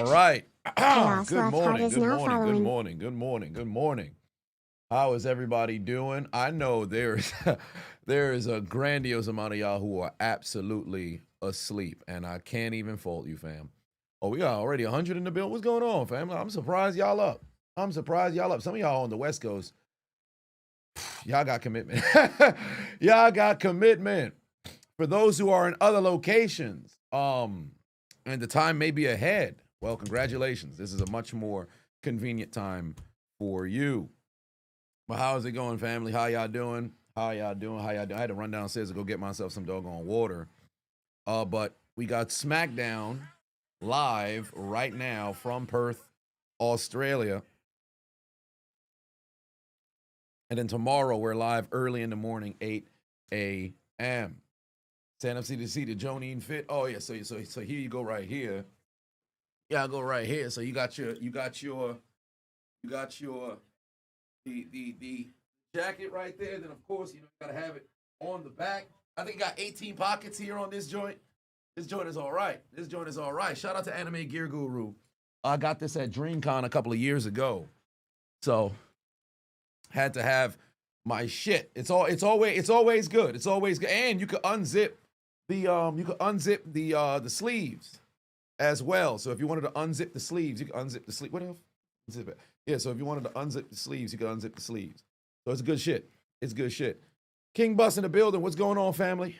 All right. Good Love Heart morning. is Good now morning. Good following. morning. Good morning. Good morning. How is everybody doing? I know there's there is a grandiose amount of y'all who are absolutely asleep, and I can't even fault you, fam. Oh, we got already 100 in the bill. What's going on, fam? I'm surprised y'all up. I'm surprised y'all up. Some of y'all on the West Coast, y'all got commitment. Y'all got commitment. For those who are in other locations, and the time may be ahead, well, congratulations. This is a much more convenient time for you. But how's it going, family? How y'all doing? How y'all doing? How y'all doing? I had to run downstairs to go get myself some doggone water. But we got Smackdown live right now from Perth, Australia. And then tomorrow we're live early in the morning, 8 a.m. Stand up, see the Jonine fit. Oh yeah, so here you go right here. Yeah, I'll go right here. So you got your the jacket right there. Then of course you gotta have it on the back. I think you got 18 pockets here on this joint. This joint is all right. This joint is all right. Shout out to Anime Gear Guru. I got this at DreamCon a couple of years ago, so had to have my shit. It's always good. It's always good, and you can unzip the sleeves as well. So if you wanted to unzip the sleeves, you can unzip the sleeve. What else? Unzip it. Yeah. So if you wanted to unzip the sleeves, you can unzip the sleeves. So it's good shit. It's good shit. King Bus in the building. What's going on, family?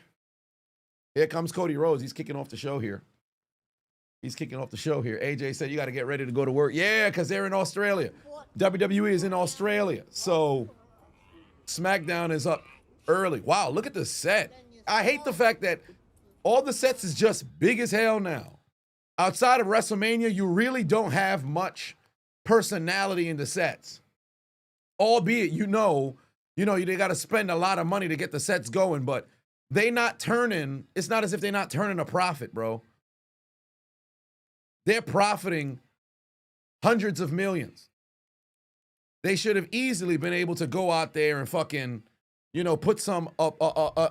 Here comes Cody Rhodes. He's kicking off the show here. AJ said you got to get ready to go to work. Yeah, because they're in Australia. WWE is in Australia. So SmackDown is up early. Wow, look at the set. I hate the fact that all the sets is just big as hell now. Outside of WrestleMania, you really don't have much personality in the sets. Albeit, they got to spend a lot of money to get the sets going, but it's not as if they're not turning a profit, bro. They're profiting hundreds of millions. They should have easily been able to go out there and fucking, put some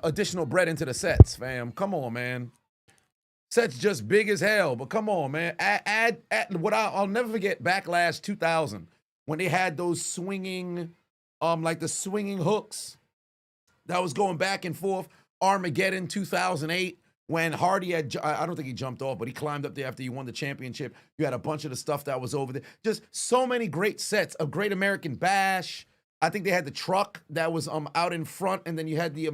additional bread into the sets, fam. Come on, man. Sets just big as hell, but come on, man. Add what I'll never forget, Backlash 2000, when they had those swinging, like the swinging hooks that was going back and forth. Armageddon 2008, when Hardy I don't think he jumped off, but he climbed up there after he won the championship. You had a bunch of the stuff that was over there. Just so many great sets. A Great American Bash. I think they had the truck that was out in front, and then you had the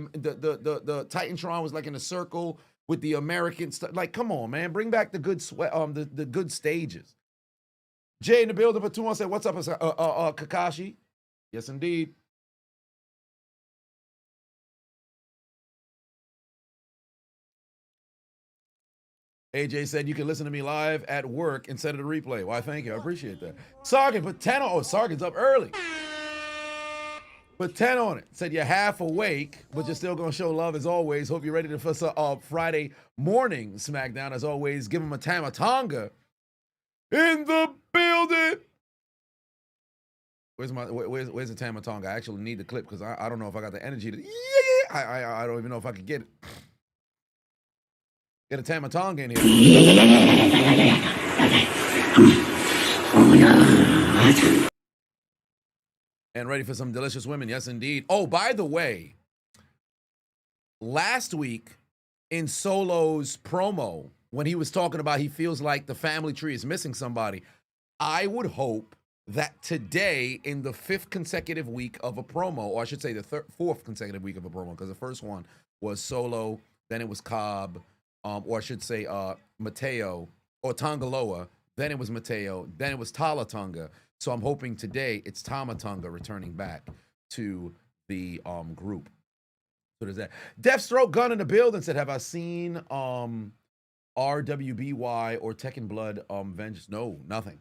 Titantron was like in a circle with the American stuff. Like, come on, man, bring back the good the good stages. Jay in the building for 2-1 said, "What's up, Kakashi?" Yes, indeed. AJ said you can listen to me live at work instead of the replay. Why, thank you. I appreciate that. Sargon put 10 on. Oh, Sargon's up early. Put 10 on it. Said you're half awake, but you're still going to show love as always. Hope you're ready for Friday morning SmackDown. As always, give him a Tamatonga in the building. Where's the Tamatonga? I actually need the clip because I don't know if I got the energy to. I don't even know if I could get it. Get a Tamatonga in here. And ready for some delicious women. Yes, indeed. Oh, by the way, last week in Solo's promo, when he was talking about he feels like the family tree is missing somebody, I would hope that today, in the 5th consecutive week of a promo, or I should say the 4th consecutive week of a promo, because the first one was Solo, then it was Cobb, or I should say Mateo, or Tongaloa, then it was Mateo, then it was Talatonga. So I'm hoping today it's Tamatonga returning back to the group. So there's that. Deathstroke Gun in the building said, have I seen RWBY or Tekken Blood Vengeance? No, nothing.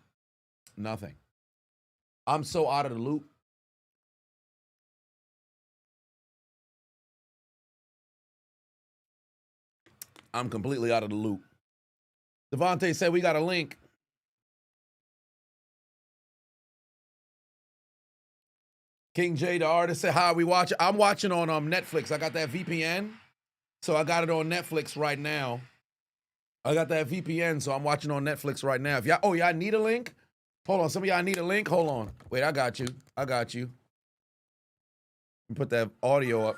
I'm so out of the loop. I'm completely out of the loop. Devontae said we got a link. King J, the artist, said, "How we watching?" I'm watching on Netflix. I got that VPN, so I got it on Netflix right now. I got that VPN, so I'm watching on Netflix right now. If y'all need a link? Hold on, some of y'all need a link? Hold on. Wait, I got you. Put that audio up.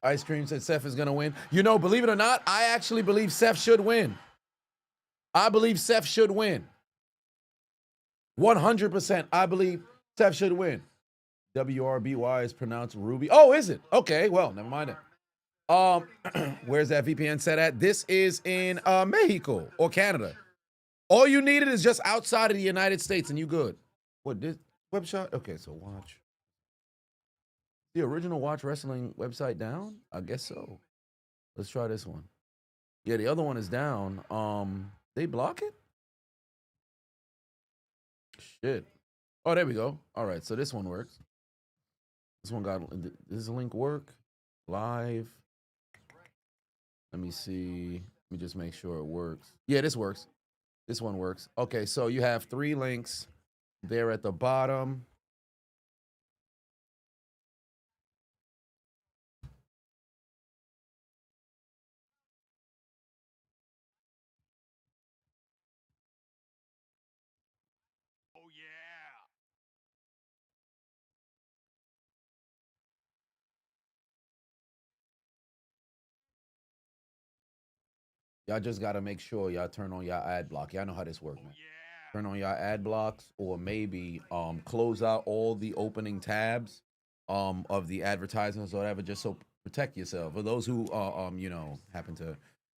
Ice Cream said Seth is going to win. You know, believe it or not, I actually believe Seth should win. I believe Seth should win. 100%. I believe Seth should win. WRBY is pronounced Ruby. Oh, is it? Okay, well, never mind it. Where's that VPN set at? This is in Mexico or Canada. All you needed is just outside of the United States and you good. What, this website? Okay, so watch. The original Watch Wrestling website down? I guess so. Let's try this one. Yeah, the other one is down. They block it? Shit. Oh, there we go. All right, so this one works. This one got, does the link work? Live. Let me see. Let me just make sure it works. Yeah, this works. This one works. Okay, so you have 3 links there at the bottom. Oh, yeah. Y'all just got to make sure y'all turn on y'all ad block. Y'all know how this works, man. Yeah. Turn on y'all ad blocks or maybe close out all the opening tabs of the advertisements or whatever, just so protect yourself. For those who you know, happen to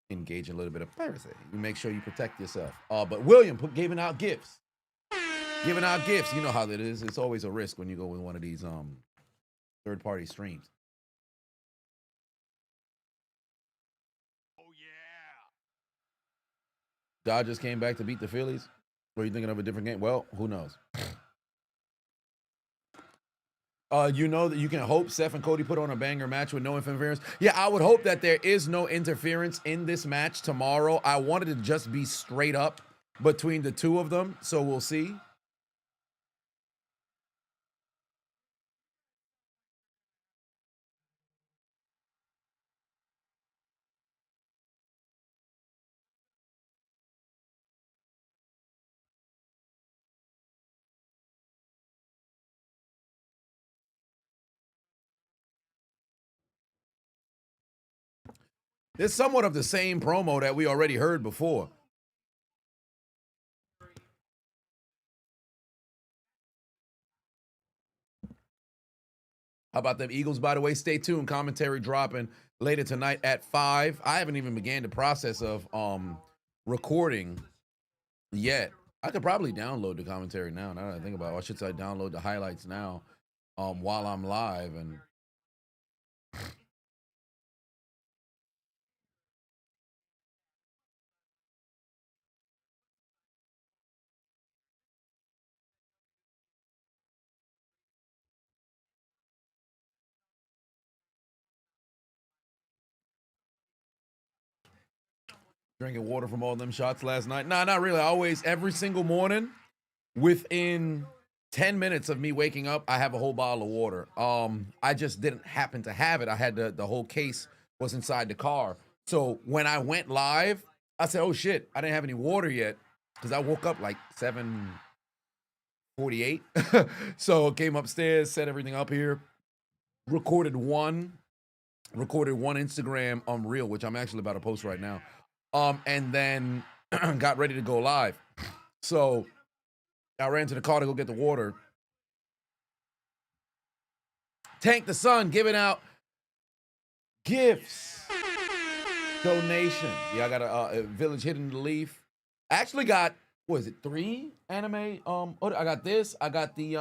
engage in a little bit of piracy, you make sure you protect yourself. But William giving out gifts. Giving out gifts. You know how that is. It's always a risk when you go with one of these third-party streams. Oh, yeah. Dodgers came back to beat the Phillies. Or are you thinking of a different game? Well, who knows? You know that you can hope Seth and Cody put on a banger match with no interference. Yeah, I would hope that there is no interference in this match tomorrow. I wanted to just be straight up between the two of them, so we'll see. It's somewhat of the same promo that we already heard before. How about them Eagles, by the way? Stay tuned. Commentary dropping later tonight at 5. I haven't even began the process of recording yet. I could probably download the commentary now that I think about it. Or should I download the highlights now while I'm live and drinking water from all them shots last night. Nah, not really. I always, every single morning, within 10 minutes of me waking up, I have a whole bottle of water. I just didn't happen to have it. I had the whole case was inside the car. So when I went live, I said, oh shit, I didn't have any water yet. Because I woke up like 7:48. So came upstairs, set everything up here, recorded one Instagram reel, which I'm actually about to post right now. And then got ready to go live. So I ran to the car to go get the water. Tank the Sun giving out gifts, donations. Yeah, I got a Village Hidden the Leaf. I actually got, what is it, 3 anime? I got this. I got the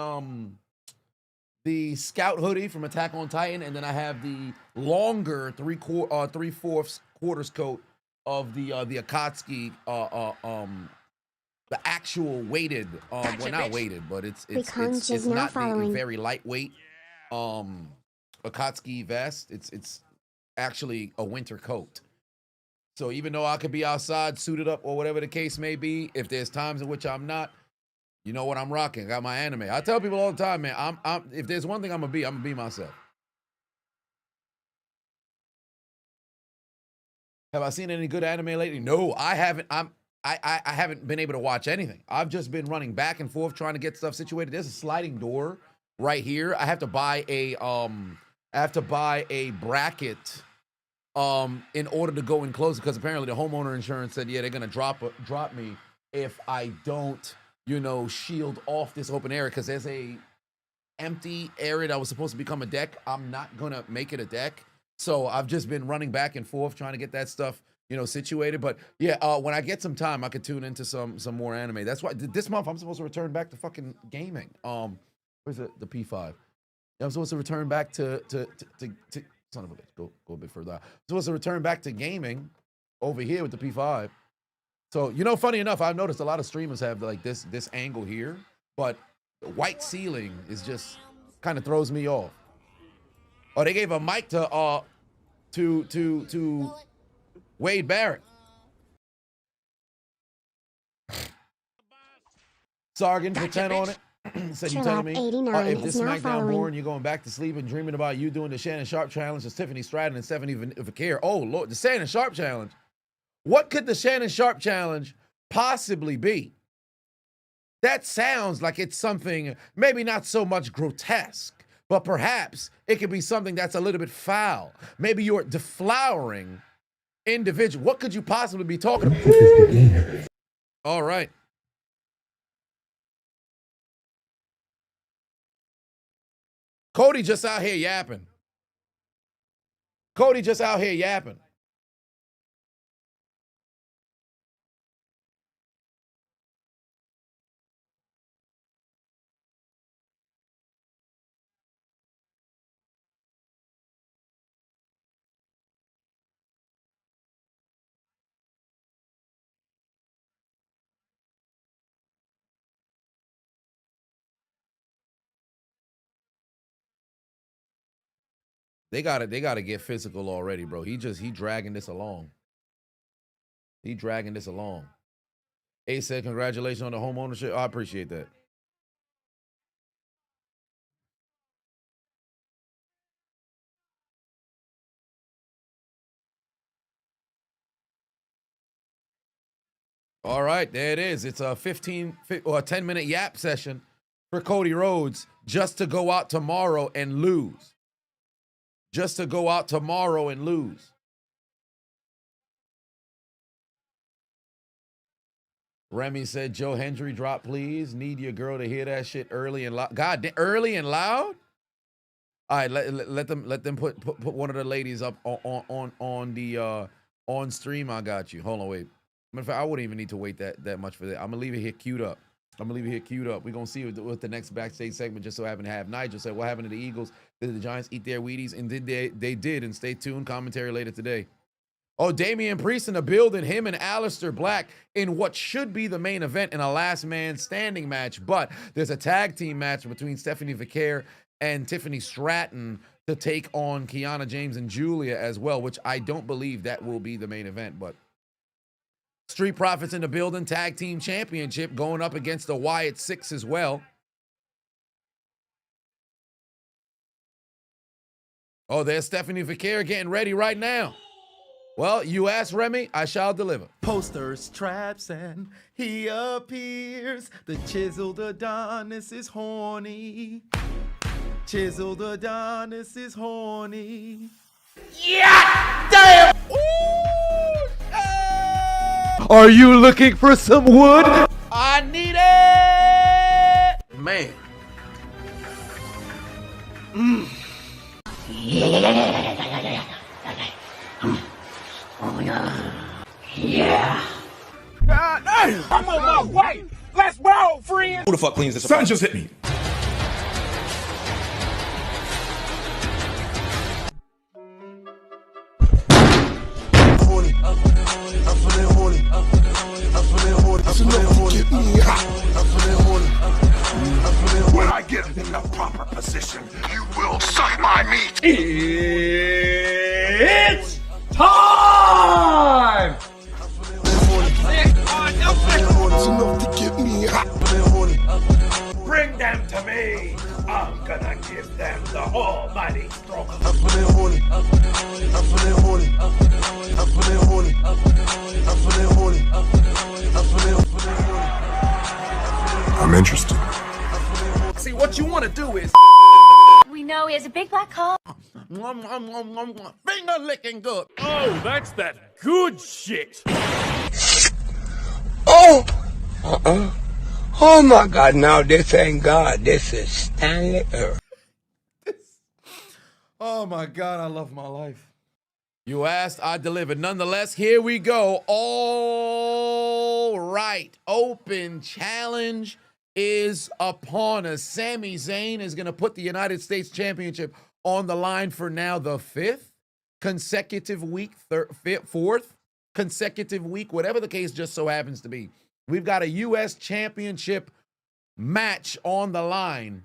Scout hoodie from Attack on Titan, and then I have the longer 3/4 quarters coat of the Akatsuki the actual weighted well, not weighted, but it's not the very lightweight Akatsuki vest. It's actually a winter coat. So even though I could be outside suited up or whatever the case may be, if there's times in which I'm not, You know what I'm rocking? I got my anime. I tell people all the time, man. I'm if there's one thing I'm gonna be myself. Have I seen any good anime lately? No, I haven't. I haven't been able to watch anything. I've just been running back and forth trying to get stuff situated. There's a sliding door right here. I have to buy a bracket in order to go and close it, because apparently the homeowner insurance said, yeah, they're gonna drop me if I don't, you know, shield off this open area, because there's a empty area that was supposed to become a deck. I'm not gonna make it a deck. So I've just been running back and forth trying to get that stuff, you know, situated. But yeah, when I get some time, I could tune into some more anime. That's why this month I'm supposed to return back to fucking gaming. Where's the P5? I'm supposed to return back to son of a bitch. Go a bit further out. I'm supposed to return back to gaming over here with the P5. So, you know, funny enough, I've noticed a lot of streamers have like this angle here, but the white ceiling is just kind of throws me off. Oh, they gave a mic to Wade Barrett. Sargon for 10 on it. Said, you telling me if this Smackdown boring, you're going back to sleep and dreaming about you doing the Shannon Sharp challenge with Tiffany Stratton and Stephanie Vaquer. Oh, Lord, the Shannon Sharp challenge. What could the Shannon Sharp challenge possibly be? That sounds like it's something maybe not so much grotesque, but perhaps it could be something that's a little bit foul. Maybe you're a deflowering individual. What could you possibly be talking about? All right. Cody just out here yapping. Cody just out here yapping. They gotta get physical already, bro. He dragging this along. He dragging this along. Ace said, congratulations on the home ownership. I appreciate that. All right, there it is. It's a 10-minute yap session for Cody Rhodes just to go out tomorrow and lose. Just to go out tomorrow and lose. Remy said, Joe Hendry, drop please. Need your girl to hear that shit early and loud. God, early and loud? All right, let them put one of the ladies up on the on stream. I got you. Hold on, wait. Matter of fact, I wouldn't even need to wait that much for that. I'm gonna leave it here queued up. We're gonna see what the next backstage segment just so happened to have. Nigel said, what happened to the Eagles? Did the Giants eat their Wheaties? And they did, and stay tuned. Commentary later today. Oh, Damian Priest in the building, him and Aleister Black in what should be the main event in a last man standing match, but there's a tag team match between Stephanie Vaquer and Tiffany Stratton to take on Kiana James and Julia as well, which I don't believe that will be the main event, but Street Profits in the building, tag team championship going up against the Wyatt Six as well. Oh, there's Stephanie Vaquer getting ready right now. Well, you asked Remy, I shall deliver. Posters, traps, and he appears. The chiseled Adonis is horny. Chiseled Adonis is horny. Yeah! Damn! Ooh! Hey! Are you looking for some wood? I need it! Man. Yeah. God damn! I'm on my way. Let's roll, friends. Who the fuck cleans this? Son just hit me. When I get in the proper position, you will suck my meat. It's time! Enough to get me hot. There's a big black hole. Finger licking good. Oh, that's that good shit. Oh! Oh my God, now this ain't God. This is Stanley Earth. Oh my God, I love my life. You asked, I delivered. Nonetheless, here we go. All right. Open challenge is upon us. Sami Zayn is going to put the United States Championship on the line for now the 5th consecutive week, 4th consecutive week, whatever the case just so happens to be. We've got a U.S. Championship match on the line,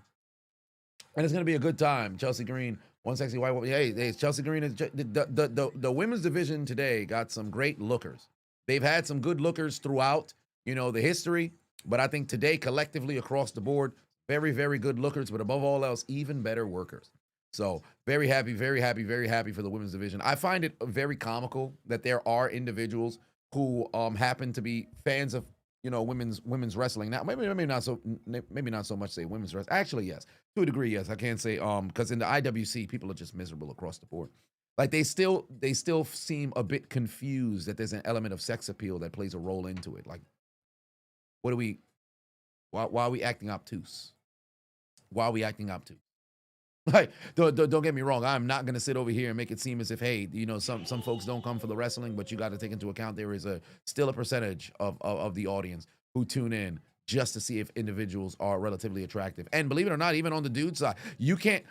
and it's going to be a good time. Chelsea Green, one sexy white woman. Hey, Chelsea Green is the women's division today got some great lookers. They've had some good lookers throughout, the history, but I think today collectively across the board, very, very good lookers, but above all else, even better workers. So very happy, very happy, very happy for the women's division. I find it very comical that there are individuals who happen to be fans of women's wrestling. Now maybe not so much say women's wrestling. Actually, yes, to a degree, yes. I can't say because in the IWC people are just miserable across the board. Like they still seem a bit confused that there's an element of sex appeal that plays a role into it. Like, why are we acting obtuse? Why are we acting obtuse? Like, don't get me wrong. I'm not gonna sit over here and make it seem as if, hey, some folks don't come for the wrestling, but you got to take into account there is still a percentage of the audience who tune in just to see if individuals are relatively attractive. And believe it or not, even on the dude side, you can't.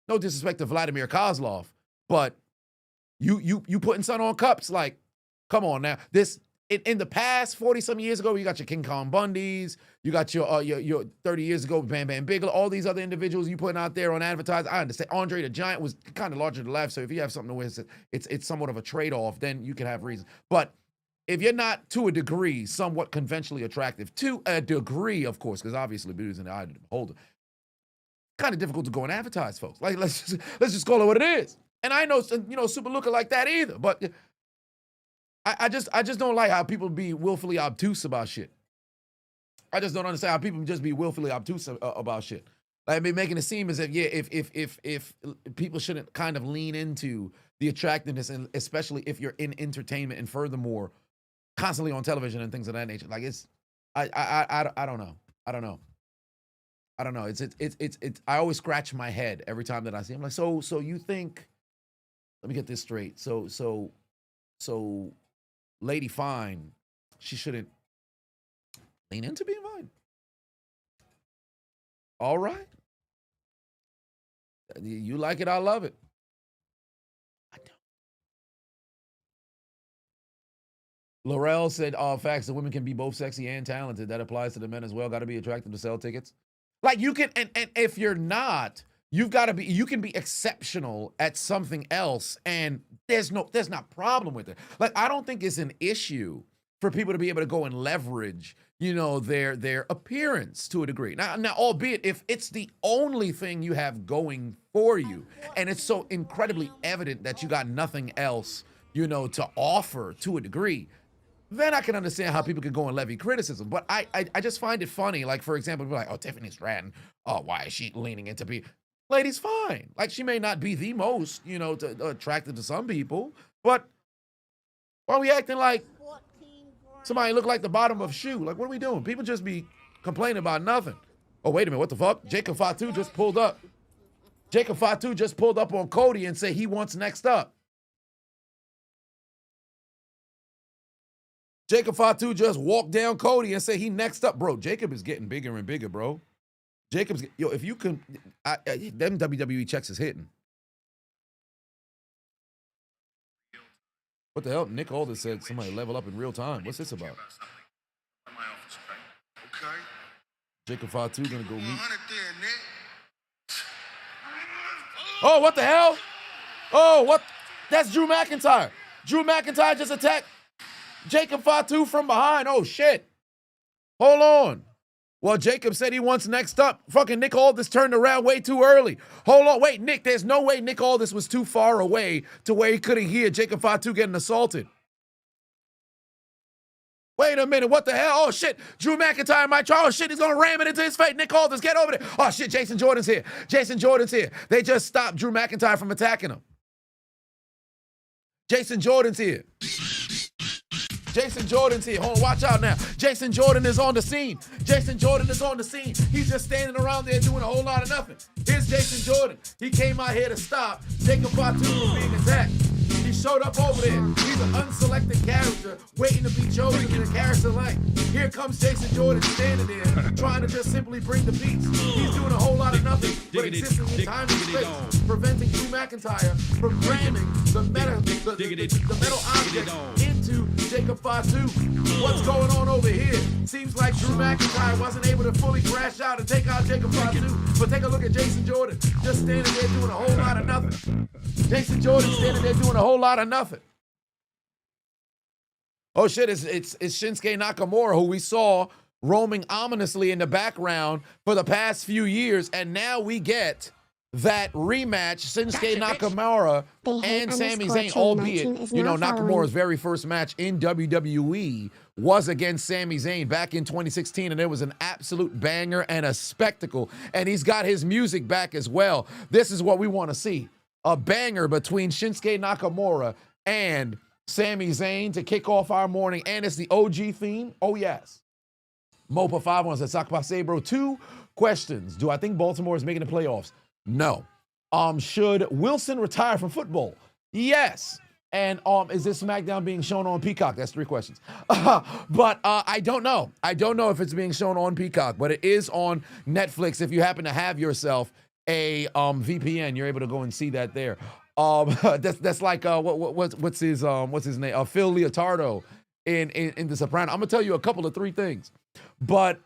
No disrespect to Vladimir Kozlov, but you putting sun on cups. Like, come on now. This in the past 40-some years ago, you got your King Kong Bundys, you got your 30 years ago, Bam Bam Bigelow, all these other individuals you putting out there on advertising. I understand. Andre the Giant was kind of larger than life, so if you have something to win, it's somewhat of a trade-off, then you can have reasons. But if you're not, to a degree, somewhat conventionally attractive, to a degree, of course, because obviously beauty is in the eye of the beholder, kind of difficult to go and advertise, folks. Like, let's just call it what it is. And I know, super looker like that either, but I just don't like how people be willfully obtuse about shit. I just don't understand how people just be willfully obtuse about shit. Like, I mean, making it seem as if, yeah, if people shouldn't kind of lean into the attractiveness, and especially if you're in entertainment and furthermore constantly on television and things of that nature. Like, it's I don't know. I don't know. It's I always scratch my head every time that I see. I'm like, so you think? Let me get this straight. So Lady Fine, she shouldn't lean into being fine. All right. You like it, I love it. I don't. Laurel said, facts, the women can be both sexy and talented. That applies to the men as well. Got to be attractive to sell tickets. Like, you can, and if you're not, you can be exceptional at something else, and there's not problem with it. Like, I don't think it's an issue for people to be able to go and leverage, their appearance to a degree. Now, albeit if it's the only thing you have going for you, and it's so incredibly evident that you got nothing else, to offer to a degree, then I can understand how people could go and levy criticism. But I just find it funny. Like, for example, people are like, oh, Tiffany Stratton, oh, why is she leaning into people? Lady's fine. Like, she may not be the most, attractive to some people, but why are we acting like somebody look like the bottom of a shoe? Like, what are we doing? People just be complaining about nothing. Oh, wait a minute, what the fuck? Jacob Fatu just pulled up. Jacob Fatu just pulled up on Cody and said he wants next up. Jacob Fatu just walked down Cody and said he next up. Bro, Jacob is getting bigger and bigger, bro. If you can, them WWE checks is hitting. What the hell? Nick Aldis said somebody level up in real time. What's this about? Okay. Jacob Fatu gonna go meet. Oh, what the hell? Oh, what? That's Drew McIntyre. Drew McIntyre just attacked Jacob Fatu from behind. Oh, shit. Hold on. Well, Jacob said he wants next up. Fucking Nick Aldis turned around way too early. Hold on. Wait, Nick, there's no way Nick Aldis was too far away to where he couldn't hear Jacob Fatu getting assaulted. Wait a minute, what the hell? Oh shit, Drew McIntyre might try. Oh shit, he's gonna ram it into his face. Nick Aldis, get over there. Oh shit, Jason Jordan's here. Jason Jordan's here. They just stopped Drew McIntyre from attacking him. Jason Jordan's here. Jason Jordan's here. Hold on, watch out now. Jason Jordan is on the scene. Jason Jordan is on the scene. He's just standing around there doing a whole lot of nothing. Here's Jason Jordan. He came out here to stop Jacob Fatu from being attacked. He showed up over there. He's an unselected character waiting to be chosen in the character lane. Here comes Jason Jordan standing there trying to just simply bring the peace. He's doing a whole lot of nothing but existing in time and space, preventing Drew McIntyre from ramming the metal object into Jacob Fatu. What's going on over here? Seems like Drew McIntyre wasn't able to fully crash out and take out Jacob Fatu. But take a look at Jason Jordan, just standing there doing a whole lot of nothing. Jason Jordan standing there doing a whole lot of nothing. Oh shit, it's Shinsuke Nakamura, who we saw roaming ominously in the background for the past few years, and now we get that rematch, Shinsuke Nakamura and Sami Zayn, albeit, you know, Nakamura's very first match in WWE was against Sami Zayn back in 2016, and it was an absolute banger and a spectacle, and he's got his music back as well. This is what we want to see, a banger between Shinsuke Nakamura and Sami Zayn to kick off our morning, and it's the OG theme. Oh, yes. Mopa51 says, Sakpase, bro. 2 questions. Do I think Baltimore is making the playoffs? No. Should Wilson retire from football? Yes. And is this Smackdown being shown on Peacock? That's 3 questions. But I don't know. I don't know if it's being shown on Peacock, but it is on Netflix. If you happen to have yourself a VPN, you're able to go and see that there. That's like what's his name? Phil Leotardo in The Sopranos. I'm gonna tell you a couple of 3 things. But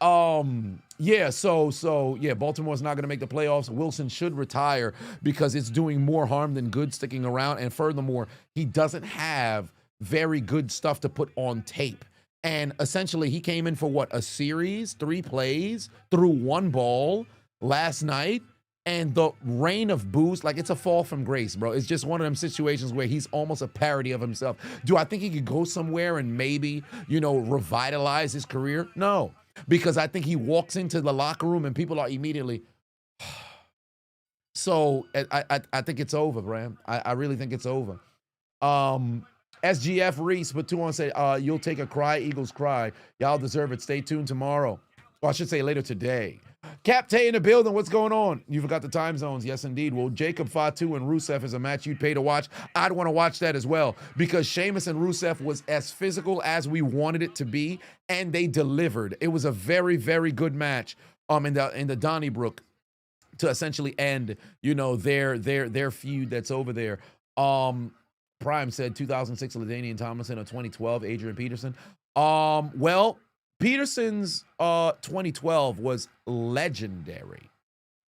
yeah, so yeah, Baltimore's not gonna make the playoffs. Wilson should retire because it's doing more harm than good sticking around. And furthermore, he doesn't have very good stuff to put on tape. And essentially, he came in for what, a series, 3 plays, threw 1 ball last night. And the reign of boost, like, it's a fall from grace, bro. It's just one of them situations where he's almost a parody of himself. Do I think he could go somewhere and maybe, you know, revitalize his career? No, because I think he walks into the locker room and people are immediately. So I think it's over, Bram. I really think it's over. SGF Reese, but 2 on say, you'll take a cry, Eagles cry. Y'all deserve it. Stay tuned tomorrow. Or I should say later today. Cap Tay in the building. What's going on? You forgot the time zones. Yes, indeed. Well, Jacob Fatu and Rusev is a match you'd pay to watch. I'd want to watch that as well because Sheamus and Rusev was as physical as we wanted it to be, and they delivered. It was a very, very good match in the Donnybrook to essentially end, you know, their feud that's over there. Prime said 2006 LaDainian Tomlinson or 2012 Adrian Peterson. Well, Peterson's 2012 was legendary.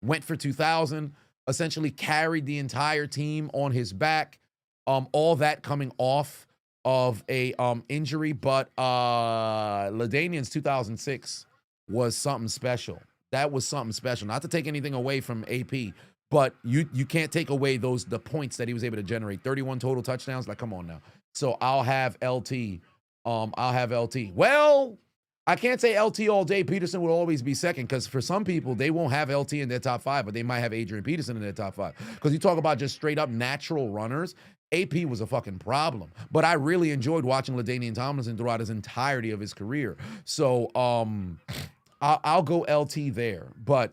Went for 2,000, essentially carried the entire team on his back. All that coming off of a injury, but LaDainian's 2006 was something special. That was something special. Not to take anything away from AP, but you can't take away the points that he was able to generate. 31 total touchdowns. Like, come on now. So I'll have LT. Well, I can't say LT all day. Peterson will always be second because for some people, they won't have LT in their top 5, but they might have Adrian Peterson in their top 5. Because you talk about just straight up natural runners, AP was a fucking problem. But I really enjoyed watching LaDainian Tomlinson throughout his entirety of his career. So I'll go LT there. But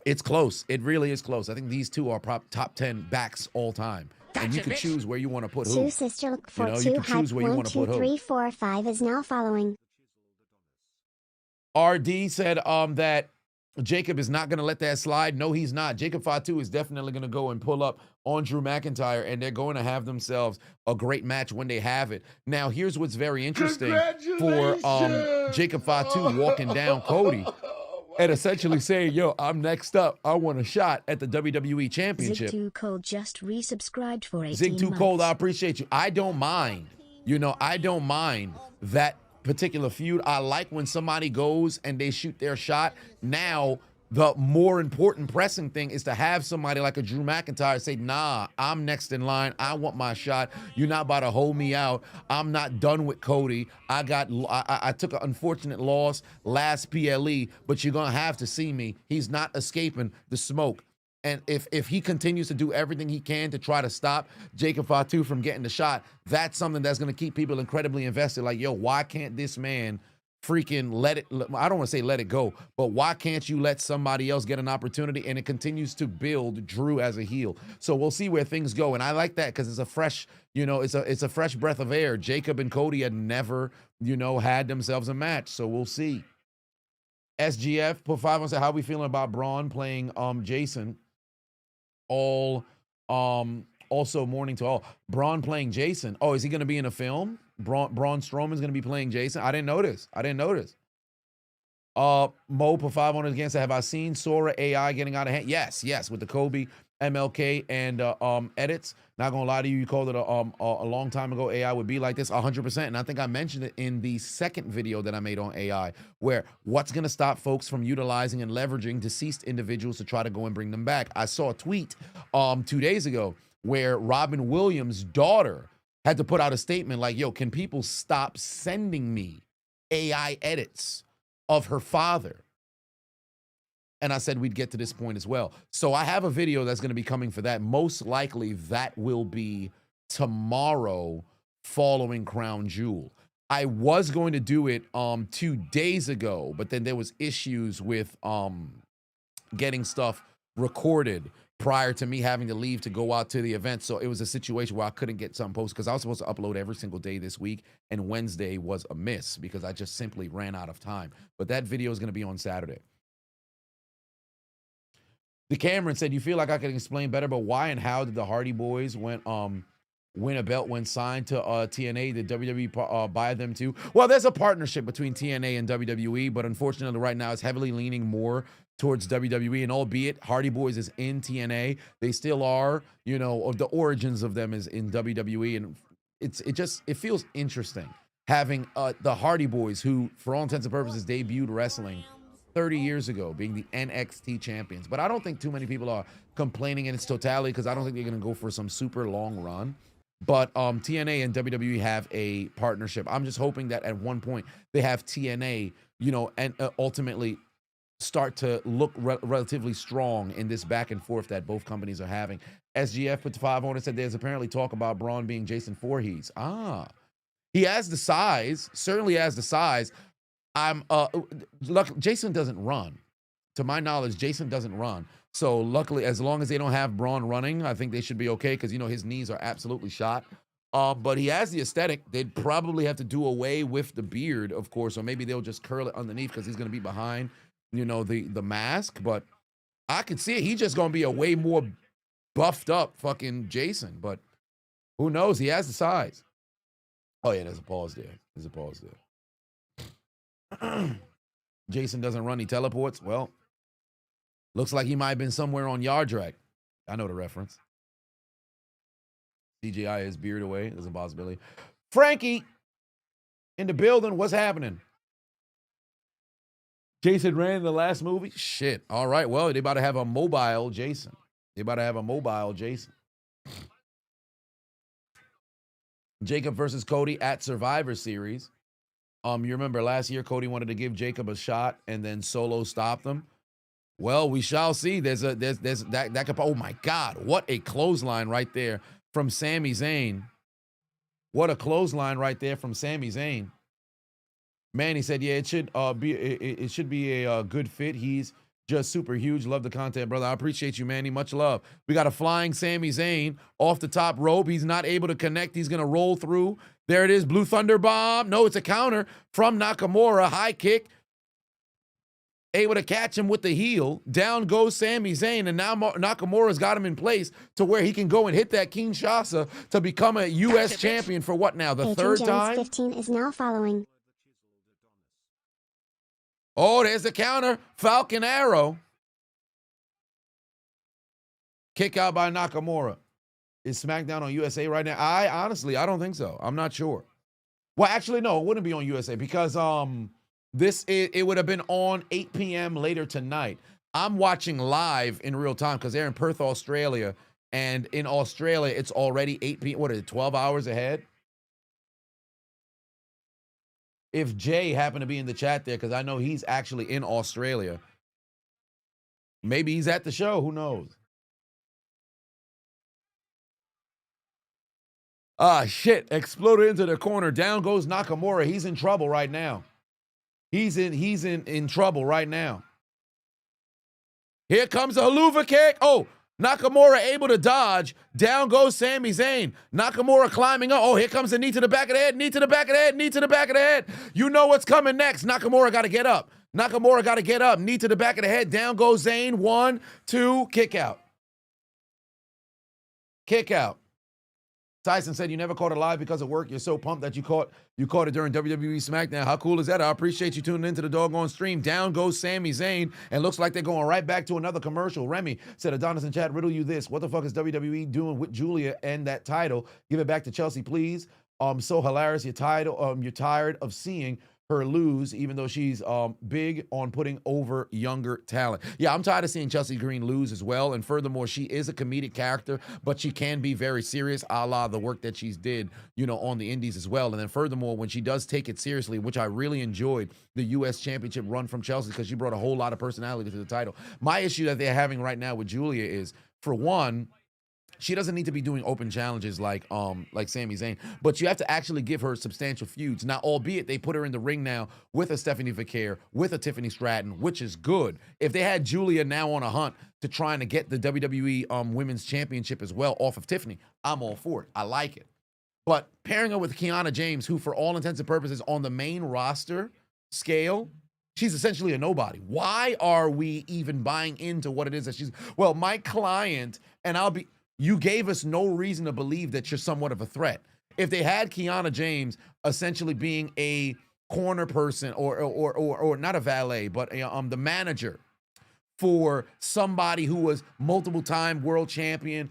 it's close. It really is close. I think these 2 are top 10 backs all time. And you can choose where you want to put who. Sue Sister look for 2 hype 1 2 3 4 5 is now following. RD said that Jacob is not going to let that slide. No, he's not. Jacob Fatu is definitely going to go and pull up on Drew McIntyre, and they're going to have themselves a great match when they have it. Now, here's what's very interesting for Jacob Fatu walking down Cody and essentially saying, yo, I'm next up. I want a shot at the WWE Championship. Zig2 Cold just resubscribed for 18 Zig2 months. Cold, I appreciate you. I don't mind. You know, I don't mind that particular feud. I like when somebody goes and they shoot their shot. Now, The more important pressing thing is to have somebody like a Drew McIntyre say, nah, I'm next in line. I want my shot. You're not about to hold me out. I'm not done with Cody. I took an unfortunate loss last PLE, but you're going to have to see me. He's not escaping the smoke. And if he continues to do everything he can to try to stop Jacob Fatu from getting the shot, that's something that's going to keep people incredibly invested. Like, yo, why can't this man freaking let it, I don't want to say let it go, but why can't you let somebody else get an opportunity? And it continues to build Drew as a heel. So we'll see where things go. And I like that because it's a fresh, it's a fresh breath of air. Jacob and Cody had never, had themselves a match. So we'll see. SGF put 5 on, say, how we feeling about Braun playing Jason? Also morning to all. Braun playing Jason. Oh, is he going to be in a film? Braun Strowman's going to be playing Jason. I didn't notice. Mo put 5 on it again. So have I seen Sora AI getting out of hand? Yes, with the Kobe, MLK, and edits. Not gonna lie to you, you called it a long time ago. AI would be like this, 100%. And I think I mentioned it in the second video that I made on AI, where what's gonna stop folks from utilizing and leveraging deceased individuals to try to go and bring them back. I saw a tweet 2 days ago where Robin Williams' daughter had to put out a statement like, yo, can people stop sending me AI edits of her father? And I said we'd get to this point as well. So I have a video that's going to be coming for that. Most likely that will be tomorrow following Crown Jewel. I was going to do it 2 days ago, but then there was issues with getting stuff recorded prior to me having to leave to go out to the event. So it was a situation where I couldn't get something posted because I was supposed to upload every single day this week, and Wednesday was a miss because I just simply ran out of time. But that video is going to be on Saturday. The Cameron said, you feel like I can explain better, but why and how did the Hardy Boys win a belt when signed to TNA? Did WWE buy them too? Well, there's a partnership between TNA and WWE, but unfortunately right now it's heavily leaning more towards WWE, and albeit Hardy Boys is in TNA, they still are, the origins of them is in WWE, and it feels interesting having the Hardy Boys, who for all intents and purposes debuted wrestling 30 years ago, being the NXT champions. But I don't think too many people are complaining in its totality because I don't think they're going to go for some super long run. But TNA and WWE have a partnership. I'm just hoping that at one point they have TNA, and ultimately start to look relatively strong in this back and forth that both companies are having. SGF put 5 on and said there's apparently talk about Braun being Jason Voorhees. He has the size, certainly has the size. Jason doesn't run. To my knowledge, Jason doesn't run. So luckily, as long as they don't have Braun running, I think they should be okay because, his knees are absolutely shot. But he has the aesthetic. They'd probably have to do away with the beard, of course, or maybe they'll just curl it underneath because he's going to be behind, the mask. But I could see it. He's just going to be a way more buffed up fucking Jason. But who knows? He has the size. Oh, yeah, there's a pause there. Jason doesn't run, he teleports. Well, looks like he might have been somewhere on Yard Track. I know the reference. CGI his beard away. There's a possibility. Frankie in the building. What's happening? Jason ran in the last movie? Shit. All right. Well, they about to have a mobile Jason. Jacob versus Cody at Survivor Series. You remember last year Cody wanted to give Jacob a shot and then Solo stopped him. Well, we shall see. There's that could, oh my God, what a clothesline right there from Sami Zayn. What a clothesline right there from Sami Zayn. Manny said, yeah, it should be a good fit. He's just super huge. Love the content, brother. I appreciate you, Manny. Much love. We got a flying Sami Zayn off the top rope. He's not able to connect. He's going to roll through. There it is. Blue Thunder Bomb. No, it's a counter from Nakamura. High kick. Able to catch him with the heel. Down goes Sami Zayn. And now Nakamura's got him in place to where he can go and hit that Kinshasa to become a U.S. champion for what now? The third time? 15 is now following. Oh, there's the counter. Falcon Arrow. Kick out by Nakamura. Is Smackdown on USA right now? I don't think so. I'm not sure. Well, actually, no, it wouldn't be on USA because it would have been on 8 p.m. later tonight. I'm watching live in real time because they're in Perth, Australia. And in Australia, it's already 8 p.m. What is it, 12 hours ahead? If Jay happened to be in the chat there, because I know he's actually in Australia. Maybe he's at the show. Who knows? Ah, shit. Exploded into the corner. Down goes Nakamura. He's in trouble right now. He's in trouble right now. Here comes a haluva kick. Oh, Nakamura able to dodge. Down goes Sami Zayn. Nakamura climbing up. Oh, here comes the knee to the back of the head. Knee to the back of the head. Knee to the back of the head. You know what's coming next. Nakamura got to get up. Nakamura got to get up. Knee to the back of the head. Down goes Zayn. 1, 2, kick out. Kick out. Tyson said, you never caught it live because of work. You're so pumped that you caught it during WWE Smackdown. How cool is that? I appreciate you tuning into the doggone stream. Down goes Sami Zayn, and looks like they're going right back to another commercial. Remy said, Adonis in chat, riddle you this. What the fuck is WWE doing with Julia and that title? Give it back to Chelsea, please. So hilarious. You're tired of seeing her lose, even though she's big on putting over younger talent. Yeah, I'm tired of seeing Chelsea Green lose as well. And furthermore, she is a comedic character, but she can be very serious, a la the work that she's did, on the indies as well. And then furthermore, when she does take it seriously, which I really enjoyed the U.S. Championship run from Chelsea because she brought a whole lot of personality to the title. My issue that they're having right now with Julia is, for one, she doesn't need to be doing open challenges like Sami Zayn, but you have to actually give her substantial feuds. Now, albeit they put her in the ring now with a Stephanie Vaquer, with a Tiffany Stratton, which is good. If they had Julia now on a hunt to trying to get the WWE Women's Championship as well off of Tiffany, I'm all for it. I like it. But pairing her with Kiana James, who for all intents and purposes on the main roster scale, she's essentially a nobody. Why are we even buying into what it is that she's? Well, my client, and you gave us no reason to believe that you're somewhat of a threat. If they had Kiana James essentially being a corner person or not a valet, but the manager for somebody who was multiple-time world champion,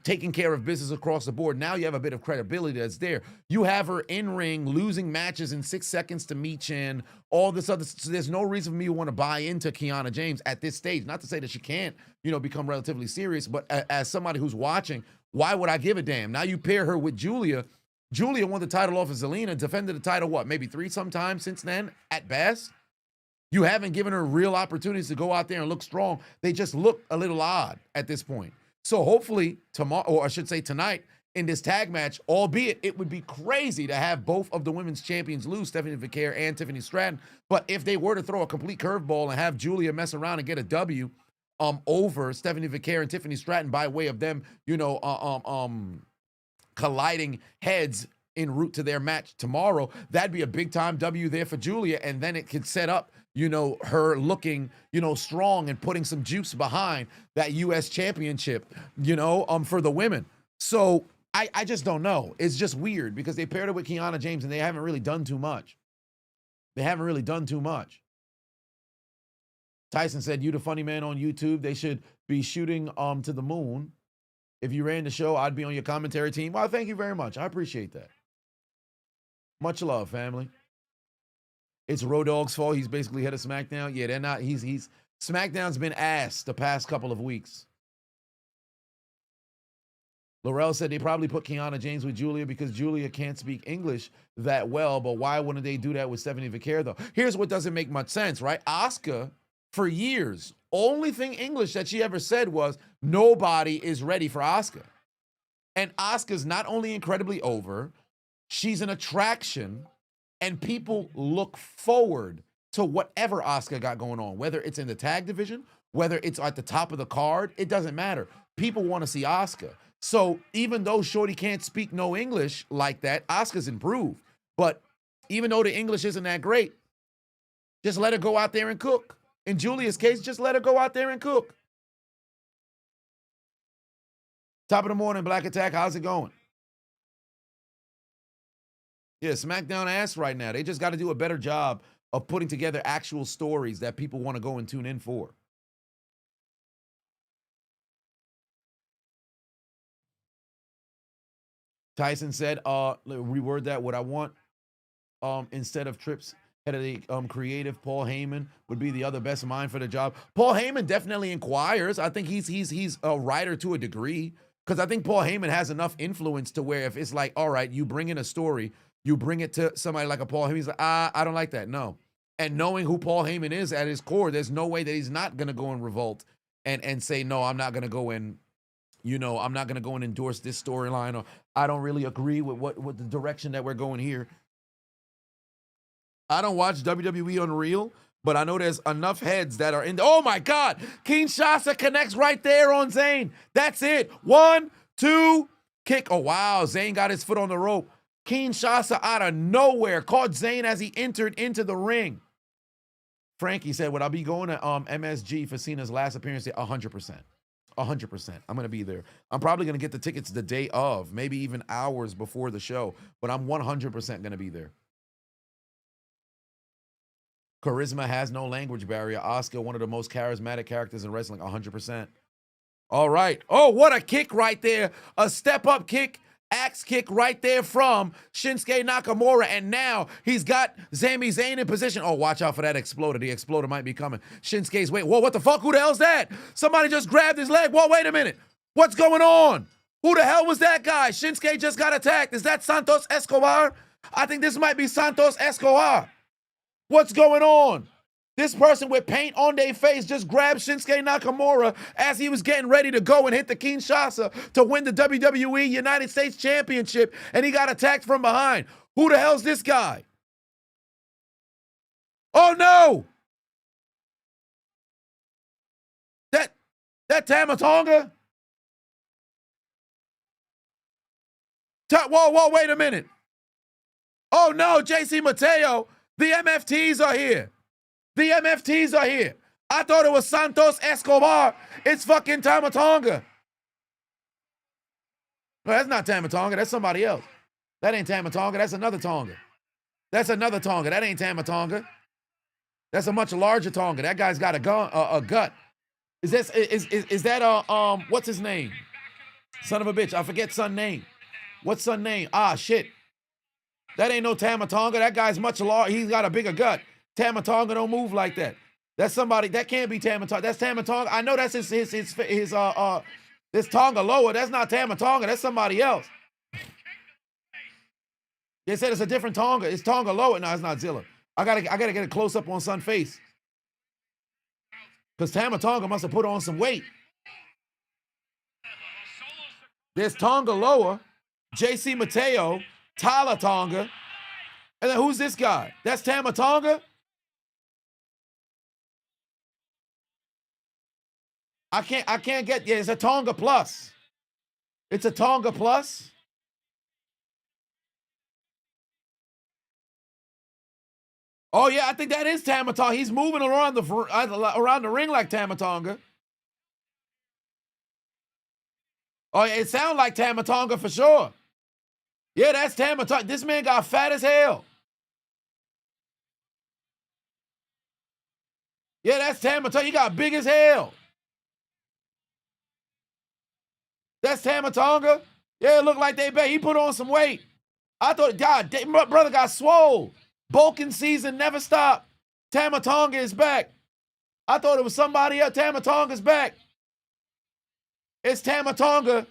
taking care of business across the board, now you have a bit of credibility that's there. You have her in-ring losing matches in 6 seconds to Michin, all this other. So there's no reason for me to want to buy into Kiana James at this stage. Not to say that she can't, become relatively serious, but as somebody who's watching, why would I give a damn? Now you pair her with Julia. Julia won the title off of Zelina, defended the title, maybe 3 sometimes since then, at best? You haven't given her real opportunities to go out there and look strong. They just look a little odd at this point. So hopefully tomorrow, or I should say tonight, in this tag match, albeit it would be crazy to have both of the women's champions lose, Stephanie Vaquer and Tiffany Stratton. But if they were to throw a complete curveball and have Julia mess around and get a W over Stephanie Vaquer and Tiffany Stratton by way of them, colliding heads en route to their match tomorrow, that'd be a big time W there for Julia. And then it could set up, her looking, strong and putting some juice behind that U.S. championship, for the women. So I just don't know. It's just weird because they paired it with Kiana James and they haven't really done too much. Tyson said, you the funny man on YouTube. They should be shooting to the moon. If you ran the show, I'd be on your commentary team. Well, thank you very much. I appreciate that. Much love, family. It's Road Dogg's fault. He's basically head of Smackdown. Yeah, they're not. He's Smackdown's been ass the past couple of weeks. Laurel said they probably put Kiana James with Julia because Julia can't speak English that well, but why wouldn't they do that with Stephanie Vaquer, though? Here's what doesn't make much sense, right? Asuka, for years, only thing English that she ever said was, nobody is ready for Asuka. And Asuka's not only incredibly over, she's an attraction, and people look forward to whatever Asuka got going on, whether it's in the tag division, whether it's at the top of the card, it doesn't matter. People want to see Asuka. So even though Shorty can't speak no English like that, Asuka's improved. But even though the English isn't that great, just let her go out there and cook. In Julia's case, just let her go out there and cook. Top of the morning, Black Attack. How's it going? Yeah, SmackDown ass right now. They just got to do a better job of putting together actual stories that people want to go and tune in for. Tyson said, reword that, what I want instead of trips head of the creative, Paul Heyman, would be the other best mind for the job. Paul Heyman definitely inquires. I think he's a writer to a degree, because I think Paul Heyman has enough influence to where if it's like, all right, you bring in a story, you bring it to somebody like a Paul Heyman, he's like, I don't like that, no. And knowing who Paul Heyman is at his core, there's no way that he's not going to go and revolt and say, no, I'm not going to go and, I'm not going to go and endorse this storyline, or I don't really agree with what the direction that we're going here. I don't watch WWE Unreal, but I know there's enough heads that are in. Oh my God, Kinshasa connects right there on Zayn. That's it. 1, 2, kick. Oh wow, Zayn got his foot on the rope. Kinshasa out of nowhere caught Zayn as he entered into the ring. Frankie said, would I be going to MSG for Cena's last appearance? 100%. 100%. I'm going to be there. I'm probably going to get the tickets the day of, maybe even hours before the show, but I'm 100% going to be there. Charisma has no language barrier. Asuka, one of the most charismatic characters in wrestling, 100%. All right. Oh, what a kick right there. A step-up kick, axe kick right there from Shinsuke Nakamura, and now he's got Sami Zayn in position. Oh, watch out for that exploder. The exploder might be coming. Shinsuke's wait. Whoa, what the fuck? Who the hell's that? Somebody just grabbed his leg. Whoa, wait a minute. What's going on? Who the hell was that guy? Shinsuke just got attacked. Is that Santos Escobar? I think this might be Santos Escobar. What's going on? This person with paint on their face just grabbed Shinsuke Nakamura as he was getting ready to go and hit the Kinshasa to win the WWE United States Championship, and he got attacked from behind. Who the hell's this guy? Oh no! That Tama Tonga? Whoa, wait a minute. Oh no, JC Mateo. The MFTs are here. The MFTs are here. I thought it was Santos Escobar. It's fucking Tama Tonga. No, that's not Tama Tonga. That's somebody else. That ain't Tama Tonga. That's another Tonga. That's another Tonga. That ain't Tama Tonga. That's a much larger Tonga. That guy's got a gut. Is that what's his name? Son of a bitch. I forget son name. What's son name? Ah, shit. That ain't no Tama Tonga. That guy's much larger. He's got a bigger gut. Tama Tonga don't move like that. That's somebody that can't be Tama Tonga. That's Tama Tonga. I know that's his this Tonga Loa. That's not Tama Tonga. That's somebody else. They said it's a different Tonga. It's Tonga Loa. No, it's not Zilla. I gotta get a close up on son's face. Because Tama Tonga must have put on some weight. There's Tonga Loa, JC Mateo, Tala Tonga, and then who's this guy? That's Tama Tonga? I can't get, yeah, it's a Tonga Plus. It's a Tonga Plus. Oh yeah, I think that is Tama Tonga. He's moving around the ring like Tama Tonga. Oh, it sounds like Tama Tonga for sure. Yeah, that's Tama Tonga. This man got fat as hell. Yeah, that's Tama Tonga. He got big as hell. That's Tama Tonga. Yeah, it looked like they bet. He put on some weight. I thought, God, my brother got swole. Bulking season never stopped. Tama Tonga is back. I thought it was somebody else. Tama Tonga's back. It's Tama Tonga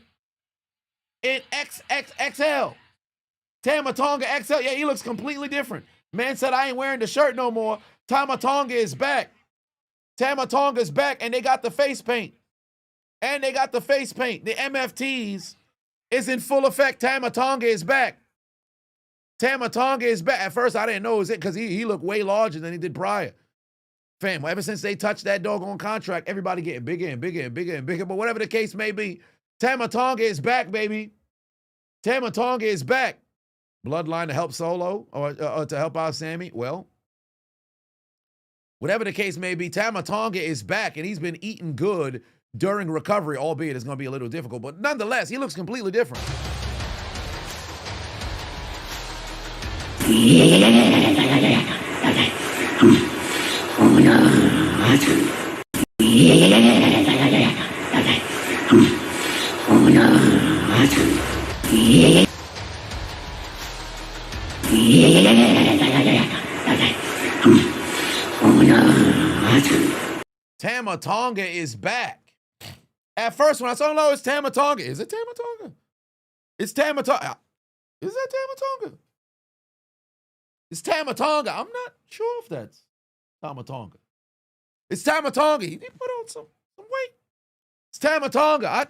in XXXL. Tama Tonga XL. Yeah, he looks completely different. Man said, I ain't wearing the shirt no more. Tama Tonga is back. Tama Tonga's back, and they got the face paint. And they got the face paint. The MFTs is in full effect. Tama Tonga is back. Tama Tonga is back. At first, I didn't know it was it because he looked way larger than he did prior. Fam, ever since they touched that doggone contract, everybody getting bigger and bigger and bigger and bigger. But whatever the case may be, Tama Tonga is back, baby. Tama Tonga is back. Bloodline to help Solo or to help out Sammy. Well, whatever the case may be, Tama Tonga is back, and he's been eating good during recovery, albeit it's going to be a little difficult. But nonetheless, he looks completely different. Tama Tonga is back. At first, when I saw no, it's Tama Tonga. Is it Tama Tonga? It's Tama Tonga. Is that Tama Tonga? It's Tama Tonga. I'm not sure if that's Tama Tonga. It's Tama Tonga. He put on some weight. It's Tama Tonga.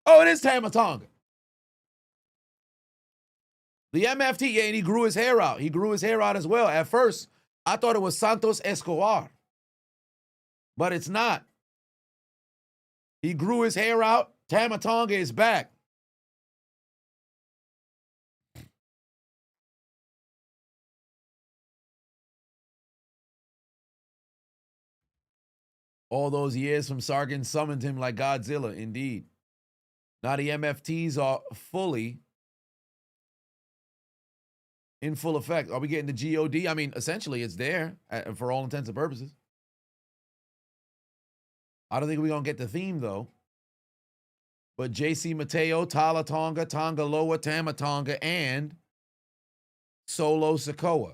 Oh, it is Tama Tonga. The MFT, yeah, and he grew his hair out. He grew his hair out as well. At first, I thought it was Santos Escobar, but it's not. He grew his hair out. Tama Tonga is back. All those years from Sargon summoned him like Godzilla, indeed. Now the MFTs are fully in full effect. Are we getting the GOD? I mean, essentially, it's there for all intents and purposes. I don't think we're going to get the theme, though. But JC Mateo, Tala Tonga, Tonga Loa, Tama Tonga, and Solo Sikoa.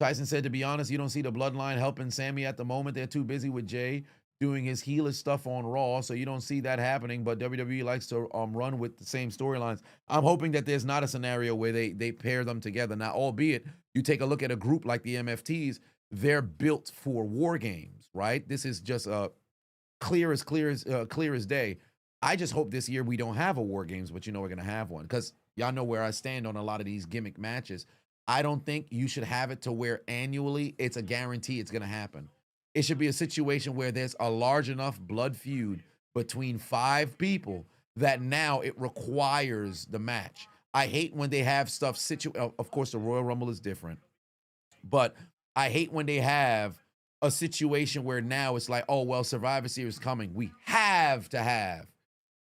Tyson said, to be honest, you don't see the bloodline helping Sammy at the moment. They're too busy with Jay doing his healer stuff on Raw, so you don't see that happening. But WWE likes to run with the same storylines. I'm hoping that there's not a scenario where they pair them together. Now, albeit, you take a look at a group like the MFTs, they're built for war games, right? This is just clear as day. I just hope this year we don't have a war games, but you know we're going to have one, because y'all know where I stand on a lot of these gimmick matches. I don't think you should have it to where annually it's a guarantee it's going to happen. It should be a situation where there's a large enough blood feud between 5 people that now it requires the match. I hate when they have stuff of course, the Royal Rumble is different, but I hate when they have a situation where now it's like, oh, well, Survivor Series is coming. We have to have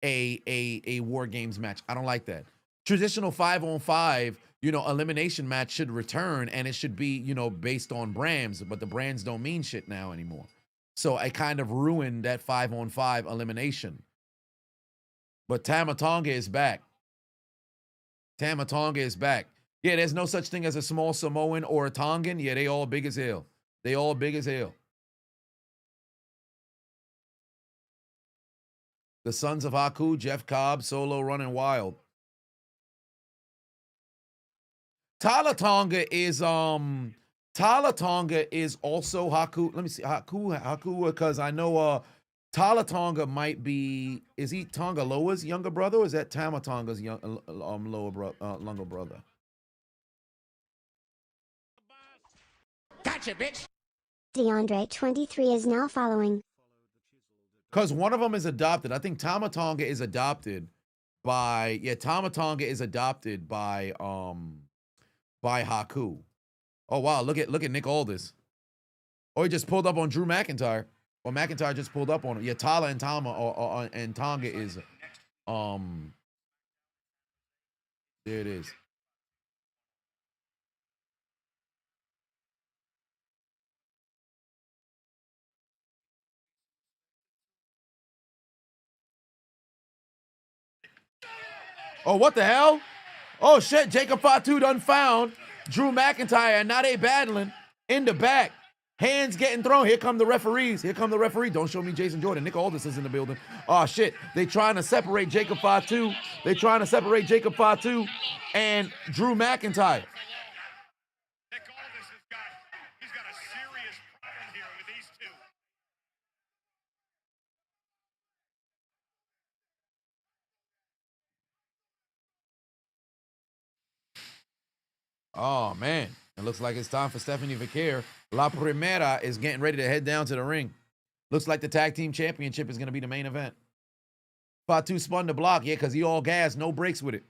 a War Games match. I don't like that. Traditional 5-on-5, elimination match should return, and it should be, based on brands, but the brands don't mean shit now anymore. So I kind of ruined that 5-on-5 elimination. But Tama Tonga is back. Tama Tonga is back. Yeah, there's no such thing as a small Samoan or a Tongan. Yeah, they all big as hell. They all big as hell. The Sons of Haku, Jeff Cobb, Solo running wild. Tala Tonga is also Haku. Let me see. Haku, because I know Tala Tonga might be, is he Tonga Loa's younger brother, or is that Tama Tonga's younger brother? Gotcha, bitch. DeAndre 23 is now following. Because one of them is adopted. I think Tama Tonga is adopted by Haku. Oh wow, look at Nick Aldis. Oh, he just pulled up on Drew McIntyre. Or McIntyre just pulled up on him. Yeah, Tala and Tama and Tonga is there it is. Oh, what the hell? Oh, shit. Jacob Fatu done found Drew McIntyre, and now they battling in the back. Hands getting thrown. Here come the referees. Don't show me Jason Jordan. Nick Aldis is in the building. Oh, shit. They trying to separate Jacob Fatu. and Drew McIntyre. Nick Aldis he's got a serious problem here with these two. Oh, man. It looks like it's time for Stephanie Vicaire. La Primera is getting ready to head down to the ring. Looks like the tag team championship is going to be the main event. Fatu spun the block. Yeah, because he all gas, no brakes with it.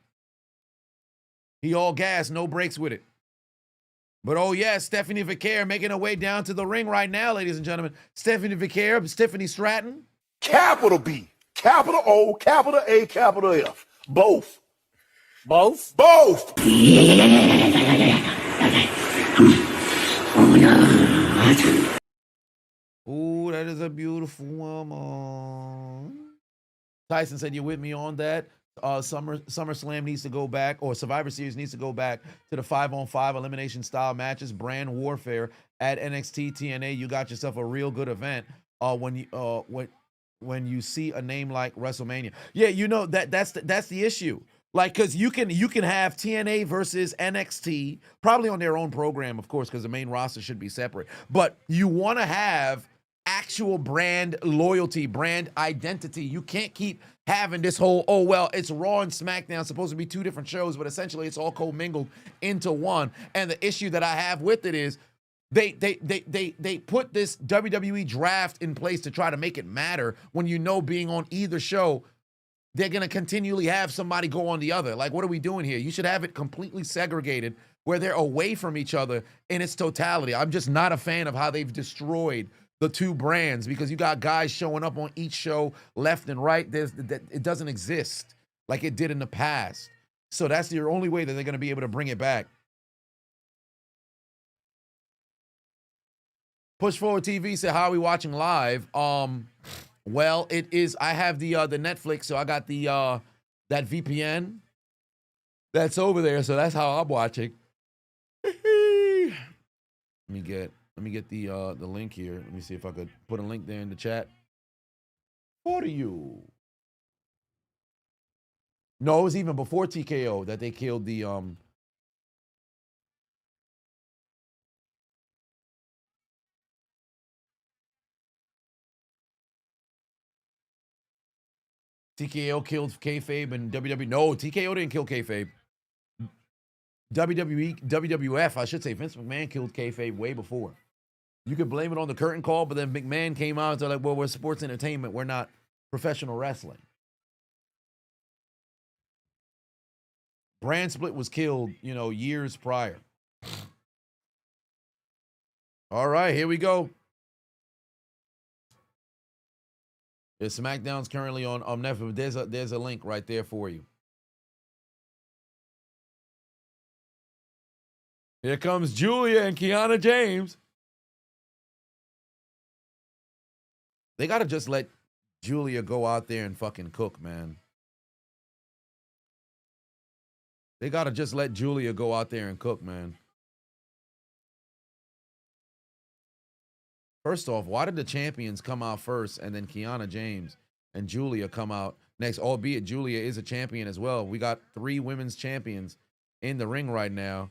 But oh, yeah, Stephanie Vicaire making her way down to the ring right now, ladies and gentlemen. Stephanie Vicaire, Stephanie Stratton. Capital B, capital O, capital A, capital F. Both. Ooh, that is a beautiful woman. Tyson said, you with me on that? SummerSlam needs to go back, or Survivor Series needs to go back to the 5-on-5 elimination style matches, brand warfare at NXT TNA. You got yourself a real good event. When you see a name like WrestleMania, yeah, you know that's the issue. Like, because you can have TNA versus NXT, probably on their own program, of course, because the main roster should be separate. But you want to have actual brand loyalty, brand identity. You can't keep having this whole, oh, well, it's Raw and Smackdown, supposed to be two different shows, but essentially it's all commingled into one. And the issue that I have with it is they put this WWE draft in place to try to make it matter when you know being on either show, they're going to continually have somebody go on the other. Like, what are we doing here? You should have it completely segregated where they're away from each other in its totality. I'm just not a fan of how they've destroyed the two brands, because you got guys showing up on each show left and right. It doesn't exist like it did in the past. So that's the only way that they're going to be able to bring it back. Push Forward TV said, how are we watching live? Well, it is, I have the Netflix, so I got the that VPN that's over there, so that's how I'm watching. Let me get the link here. Let me see if I could put a link there in the chat for you. No, it was even before TKO that they killed the TKO killed kayfabe and WWE. No, TKO didn't kill kayfabe. WWE, WWF, I should say, Vince McMahon killed kayfabe way before. You could blame it on the curtain call, but then McMahon came out and said, like, well, we're sports entertainment. We're not professional wrestling. Brand split was killed, years prior. All right, here we go. Yeah, SmackDown's currently on Netflix. There's a link right there for you. Here comes Julia and Kiana James. They got to just let Julia go out there and fucking cook, man. They got to just let Julia go out there and cook, man. First off, why did the champions come out first and then Kiana James and Julia come out next? Albeit Julia is a champion as well. We got 3 women's champions in the ring right now.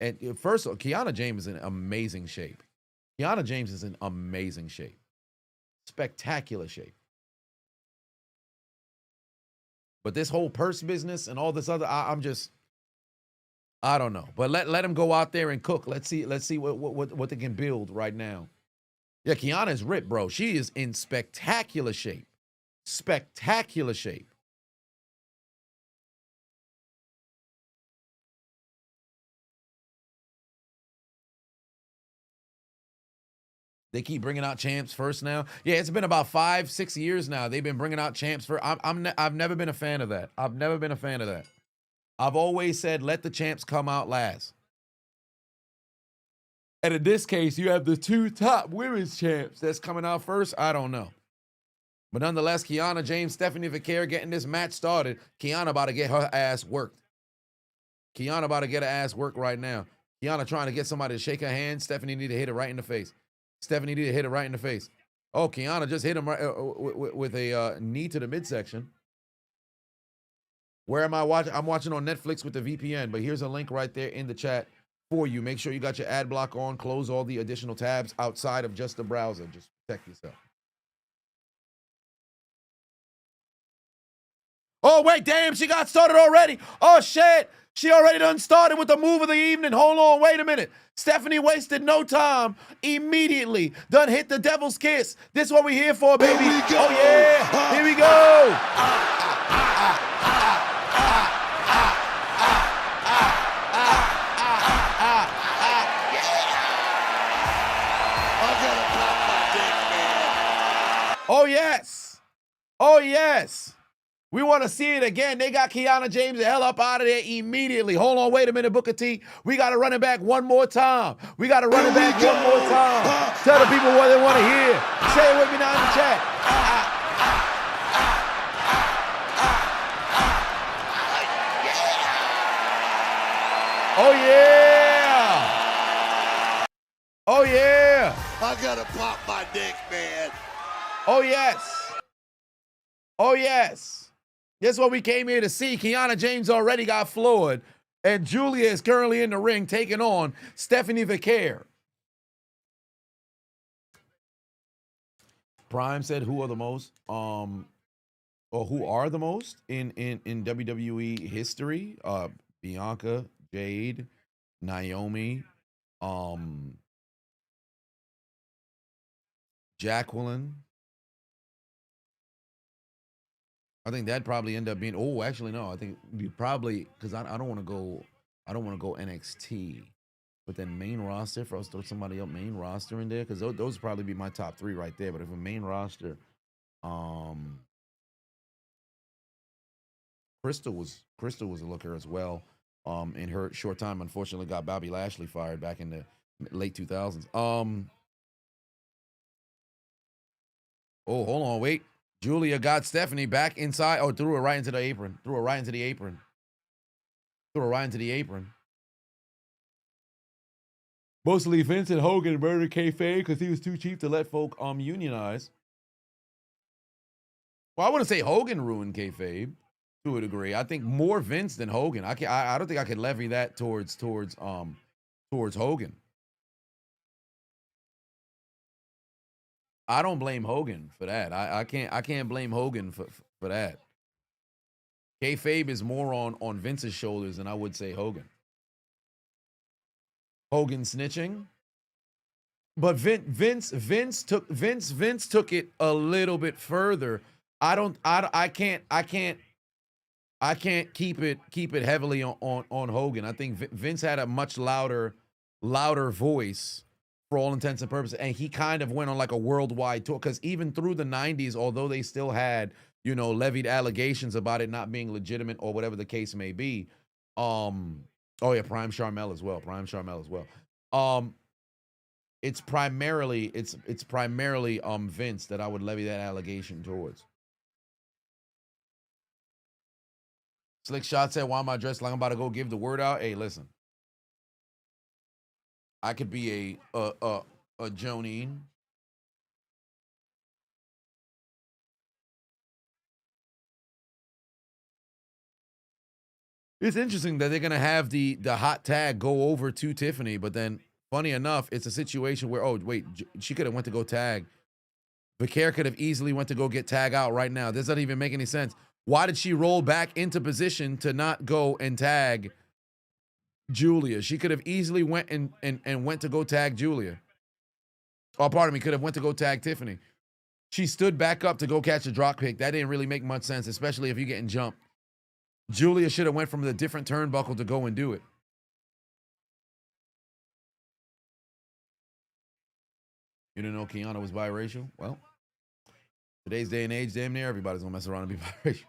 And first of all, Kiana James is in amazing shape. Kiana James is in amazing shape. Spectacular shape. But this whole purse business and all this other, I don't know. But let him go out there and cook. Let's see what they can build right now. Yeah, Kiana is ripped, bro. She is in spectacular shape. Spectacular shape. They keep bringing out champs first now. Yeah, it's been about 5-6 years now. They've been bringing out champs first. I've never been a fan of that. I've never been a fan of that. I've always said let the champs come out last. And in this case, you have the 2 top women's champs that's coming out first. I don't know. But nonetheless, Kiana James, Stephanie Vaquer getting this match started. Kiana about to get her ass worked. Kiana about to get her ass worked right now. Kiana trying to get somebody to shake her hand. Stephanie need to hit her right in the face. Stephanie need to hit her right in the face. Oh, Kiana just hit him right, with a knee to the midsection. Where am I watching? I'm watching on Netflix with the VPN, but here's a link right there in the chat for you. Make sure you got your ad block on. Close all the additional tabs outside of just the browser. Just protect yourself. Oh, wait, damn, she got started already. Oh, shit. She already done started with the move of the evening. Hold on, wait a minute. Stephanie wasted no time. Immediately done hit the devil's kiss. This is what we here for, baby. Oh, yeah. Here we go. Oh, yes. Oh, yes. We want to see it again. They got Kiana James the hell up out of there immediately. Hold on, wait a minute, Booker T. We got to run it back one more time. We got to run it back one more time. Tell the people what they want to hear. Say it with me now in the chat. Oh, yeah. Oh, yeah. I gotta pop my dick, man. Oh, yes. Oh, yes. That's what we came here to see. Kiana James already got floored, and Julia is currently in the ring taking on Stephanie Vicaire. Prime said, who are the most, or who are the most in WWE history? Bianca, Jade, Naomi, Jacqueline. I think that'd probably end up being. Oh, actually, no. I think we probably, because I don't want to go. I don't want to go NXT, but then main roster. For us to throw somebody up main roster in there, because those would probably be my top 3 right there. But if a main roster, Crystal was a looker as well. In her short time, unfortunately, got Bobby Lashley fired back in the late 2000s. Oh, hold on, wait. Julia got Stephanie back inside. Oh, threw her right into the apron. Threw her right into the apron. Mostly Vince and Hogan murdered kayfabe because he was too cheap to let folk unionize. Well, I wouldn't say Hogan ruined kayfabe to a degree. I think more Vince than Hogan. I don't think I could levy that towards Hogan. I don't blame Hogan for that. I can't blame Hogan for that. Kayfabe is more on Vince's shoulders than I would say Hogan. Hogan snitching, but Vince took it a little bit further. I can't keep it heavily on Hogan. I think Vince had a much louder voice for all intents and purposes, and he kind of went on like a worldwide tour, because even through the 90s, although they still had, levied allegations about it not being legitimate or whatever the case may be. Oh yeah, Prime Charmel as well. It's primarily Vince that I would levy that allegation towards. Slick Shot said, why am I dressed like I'm about to go give the word out? Hey, listen. I could be a Jonine. It's interesting that they're gonna have the hot tag go over to Tiffany, but then funny enough, it's a situation where, oh wait, she could have went to go tag. Vicaire could have easily went to go get tag out right now. This doesn't even make any sense. Why did she roll back into position to not go and tag Julia? She could have easily went and went to go tag Julia. Oh, pardon me, could have went to go tag Tiffany. She stood back up to go catch a drop kick. That didn't really make much sense, especially if you're getting jumped. Julia should have went from the different turnbuckle to go and do it. You didn't know Kiana was biracial? Well, today's day and age, damn near everybody's gonna mess around and be biracial.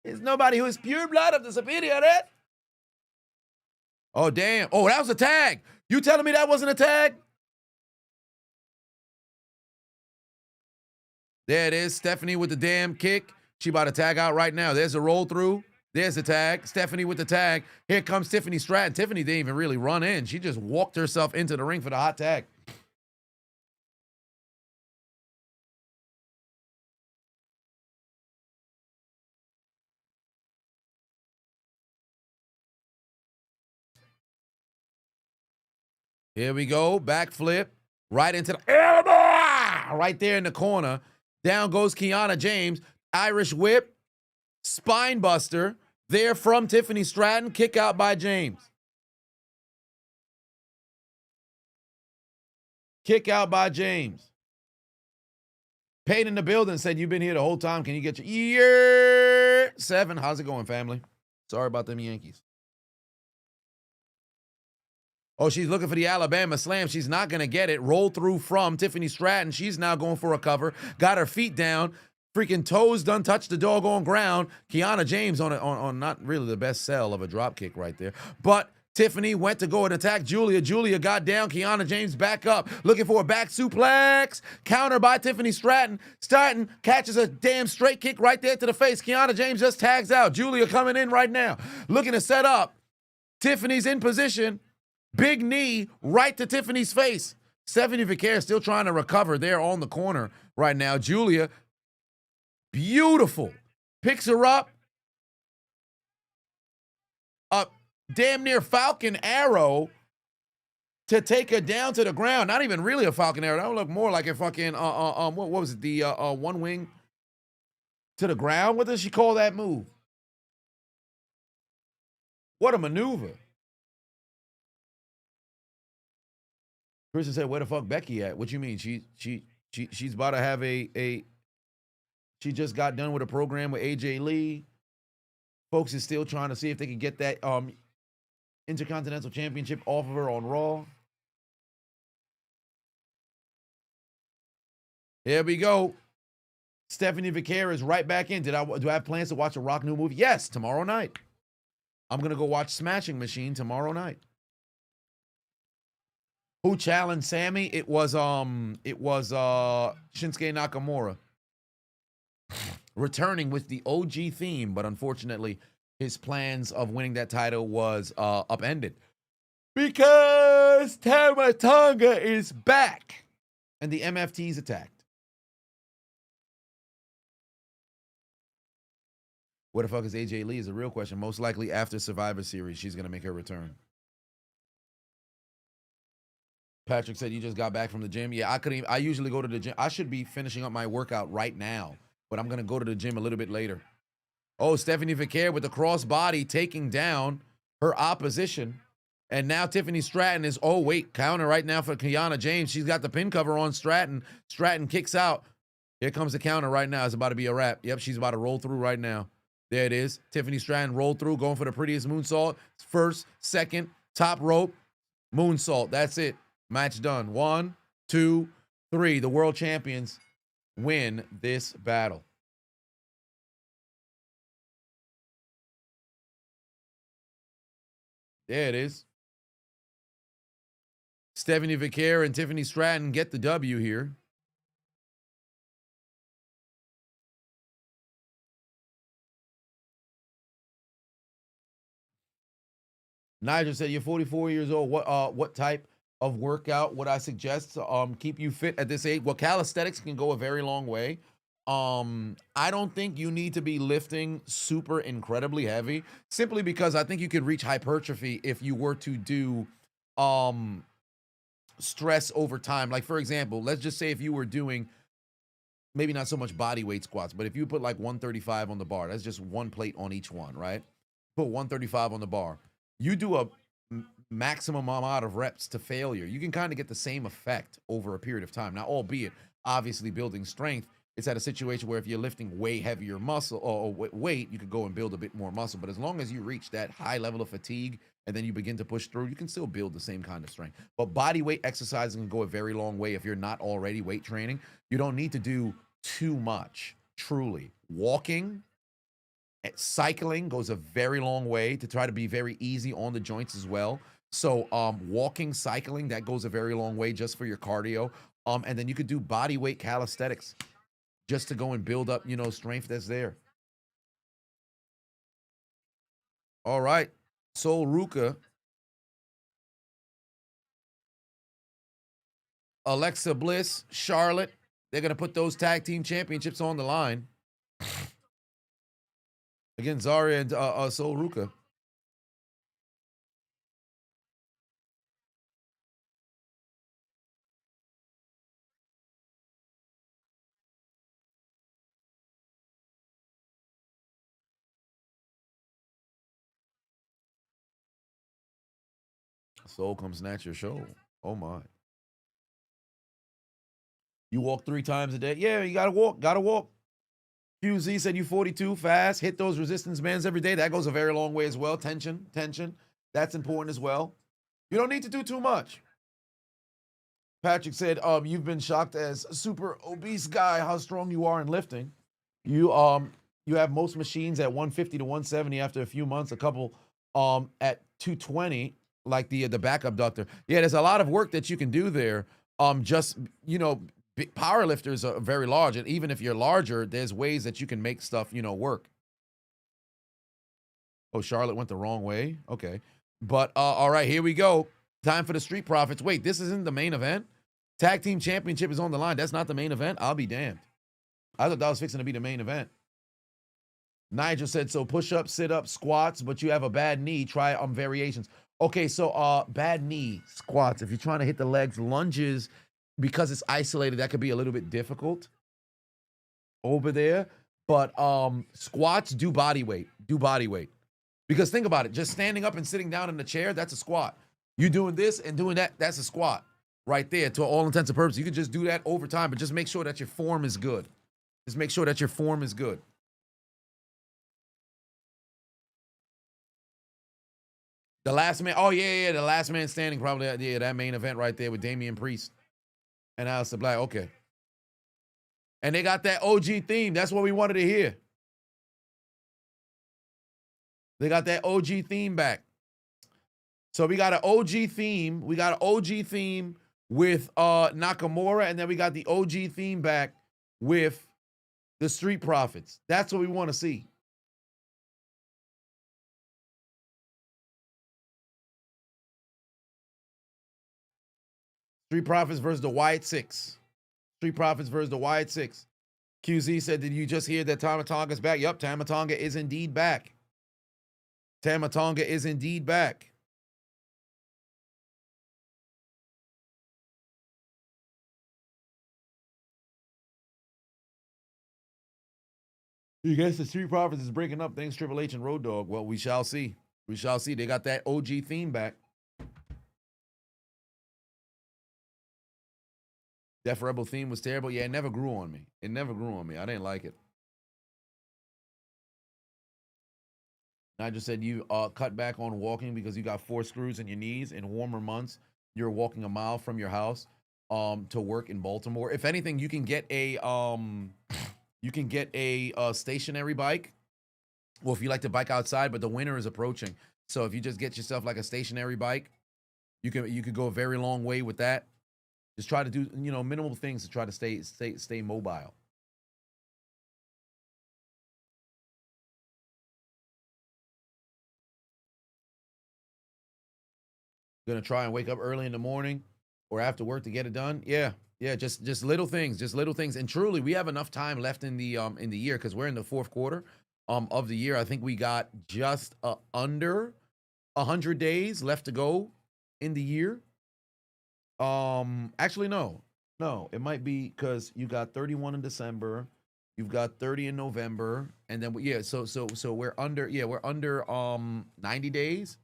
There's nobody who is pure blood of the superior, right? Oh, damn. Oh, that was a tag. You telling me that wasn't a tag? There it is. Stephanie with the damn kick. She about to tag out right now. There's a roll through. There's the tag. Stephanie with the tag. Here comes Tiffany Stratton. Tiffany didn't even really run in. She just walked herself into the ring for the hot tag. Here we go. Backflip. Right into the elbow. Right there in the corner. Down goes Kiana James. Irish whip. Spine buster. There from Tiffany Stratton. Kick out by James. Kick out by James. Payne in the building said, you've been here the whole time. Can you get your year 7? How's it going, family? Sorry about them Yankees. Oh, she's looking for the Alabama slam. She's not going to get it. Roll through from Tiffany Stratton. She's now going for a cover. Got her feet down. Freaking toes done touched the doggone ground. Kiana James on not really the best sell of a drop kick right there. But Tiffany went to go and attack Julia. Julia got down. Kiana James back up. Looking for a back suplex. Counter by Tiffany Stratton. Stratton catches a damn straight kick right there to the face. Kiana James just tags out. Julia coming in right now. Looking to set up. Tiffany's in position. Big knee right to Tiffany's face. Stephanie Vicaire still trying to recover there on the corner right now. Julia, beautiful. Picks her up. Damn near Falcon Arrow to take her down to the ground. Not even really a Falcon Arrow. That would look more like a fucking, what was it? The one wing to the ground? What does she call that move? What a maneuver. Kristen said, where the fuck Becky at? What you mean? She's about to have she just got done with a program with AJ Lee. Folks is still trying to see if they can get that Intercontinental Championship off of her on Raw. Here we go. Stephanie Vicaire is right back in. Do I have plans to watch a Rock new movie? Yes, tomorrow night. I'm gonna go watch Smashing Machine tomorrow night. Who challenged Sammy? It was Shinsuke Nakamura. Returning with the OG theme, but unfortunately, his plans of winning that title was upended. Because Tama Tonga is back. And the MFT's attacked. Where the fuck is AJ Lee is a real question. Most likely after Survivor Series, she's going to make her return. Patrick said, you just got back from the gym. Yeah, I usually go to the gym. I should be finishing up my workout right now, but I'm going to go to the gym a little bit later. Oh, Stephanie Vicaire with the crossbody taking down her opposition. And now Tiffany Stratton is, oh, wait, counter right now for Kiana James. She's got the pin cover on Stratton. Stratton kicks out. Here comes the counter right now. It's about to be a wrap. Yep, she's about to roll through right now. There it is. Tiffany Stratton rolled through, going for the prettiest moonsault. First, second, top rope, moonsault. That's it. Match done. 1, 2, 3. The world champions win this battle. There it is. Stephanie Vicaire and Tiffany Stratton get the W here. Nigel said, you're 44 years old. What type of workout would I suggest to keep you fit at this age? Well, calisthenics can go a very long way. I don't think you need to be lifting super incredibly heavy, simply because I think you could reach hypertrophy if you were to do stress over time. Like, for example, let's just say if you were doing maybe not so much body weight squats, but if you put like 135 on the bar, that's just one plate on each one, right? Put 135 on the bar. You do a maximum amount of reps to failure. You can kind of get the same effect over a period of time. Now, albeit obviously building strength, it's at a situation where if you're lifting way heavier muscle or weight, you could go and build a bit more muscle. But as long as you reach that high level of fatigue and then you begin to push through, you can still build the same kind of strength. But body weight exercises can go a very long way if you're not already weight training. You don't need to do too much, truly. Walking, cycling goes a very long way to try to be very easy on the joints as well. So walking, cycling, that goes a very long way just for your cardio. And then you could do body weight calisthenics just to go and build up, strength that's there. All right. Sol Ruka, Alexa Bliss, Charlotte, they're going to put those tag team championships on the line against Zarya and Sol Ruka. Soul come snatch your show. Oh my. You walk 3 times a day? Yeah, you gotta walk. QZ said you 42, fast. Hit those resistance bands every day. That goes a very long way as well. Tension. That's important as well. You don't need to do too much. Patrick said, you've been shocked as a super obese guy how strong you are in lifting. You have most machines at 150 to 170 after a few months, a couple at 220. Like the back abductor. Yeah, there's a lot of work that you can do there. Big power lifters are very large, and even if you're larger, there's ways that you can make stuff, work. Oh, Charlotte went the wrong way? Okay. But all right, here we go. Time for the Street Profits. Wait, this isn't the main event? Tag Team Championship is on the line. That's not the main event? I'll be damned. I thought that was fixing to be the main event. Nigel said, so push-ups, sit-ups, squats, but you have a bad knee. Try variations. Okay, so bad knee, squats. If you're trying to hit the legs, lunges, because it's isolated, that could be a little bit difficult over there. But squats, do body weight. Do body weight. Because think about it. Just standing up and sitting down in the chair, that's a squat. You doing this and doing that, that's a squat right there to all intents and purposes. You can just do that over time, but just make sure that your form is good. Just make sure that your form is good. The last man, oh yeah, the last man standing, probably, yeah, that main event right there with Damian Priest and Aleister Black. Okay. And they got that OG theme. That's what we wanted to hear. They got that OG theme back. So we got an OG theme. We got an OG theme with Nakamura, and then we got the OG theme back with the Street Profits. That's what we want to see. Street Profits versus the Wyatt Six. Street Profits versus the Wyatt Six. QZ said, did you just hear that Tama Tonga's back? Yup, Tama Tonga is indeed back. Tama Tonga is indeed back. You guess the Street Profits is breaking up. Thanks, Triple H and Road Dogg. Well, we shall see. We shall see. They got that OG theme back. Def Rebel theme was terrible. Yeah, it never grew on me. It never grew on me. I didn't like it. Nigel said you cut back on walking because you got 4 screws in your knees. In warmer months, you're walking a mile from your house to work in Baltimore. If anything, you can get a stationary bike. Well, if you like to bike outside, but the winter is approaching. So if you just get yourself like a stationary bike, you could go a very long way with that. Just try to do, minimal things to try to stay mobile. Gonna try and wake up early in the morning or after work to get it done. Yeah, just little things, And truly, we have enough time left in the year because we're in the 4th quarter of the year. I think we got just under 100 days left to go in the year. Actually, no, it might be because you got 31 in December, you've got 30 in November, and then so we're under 90 days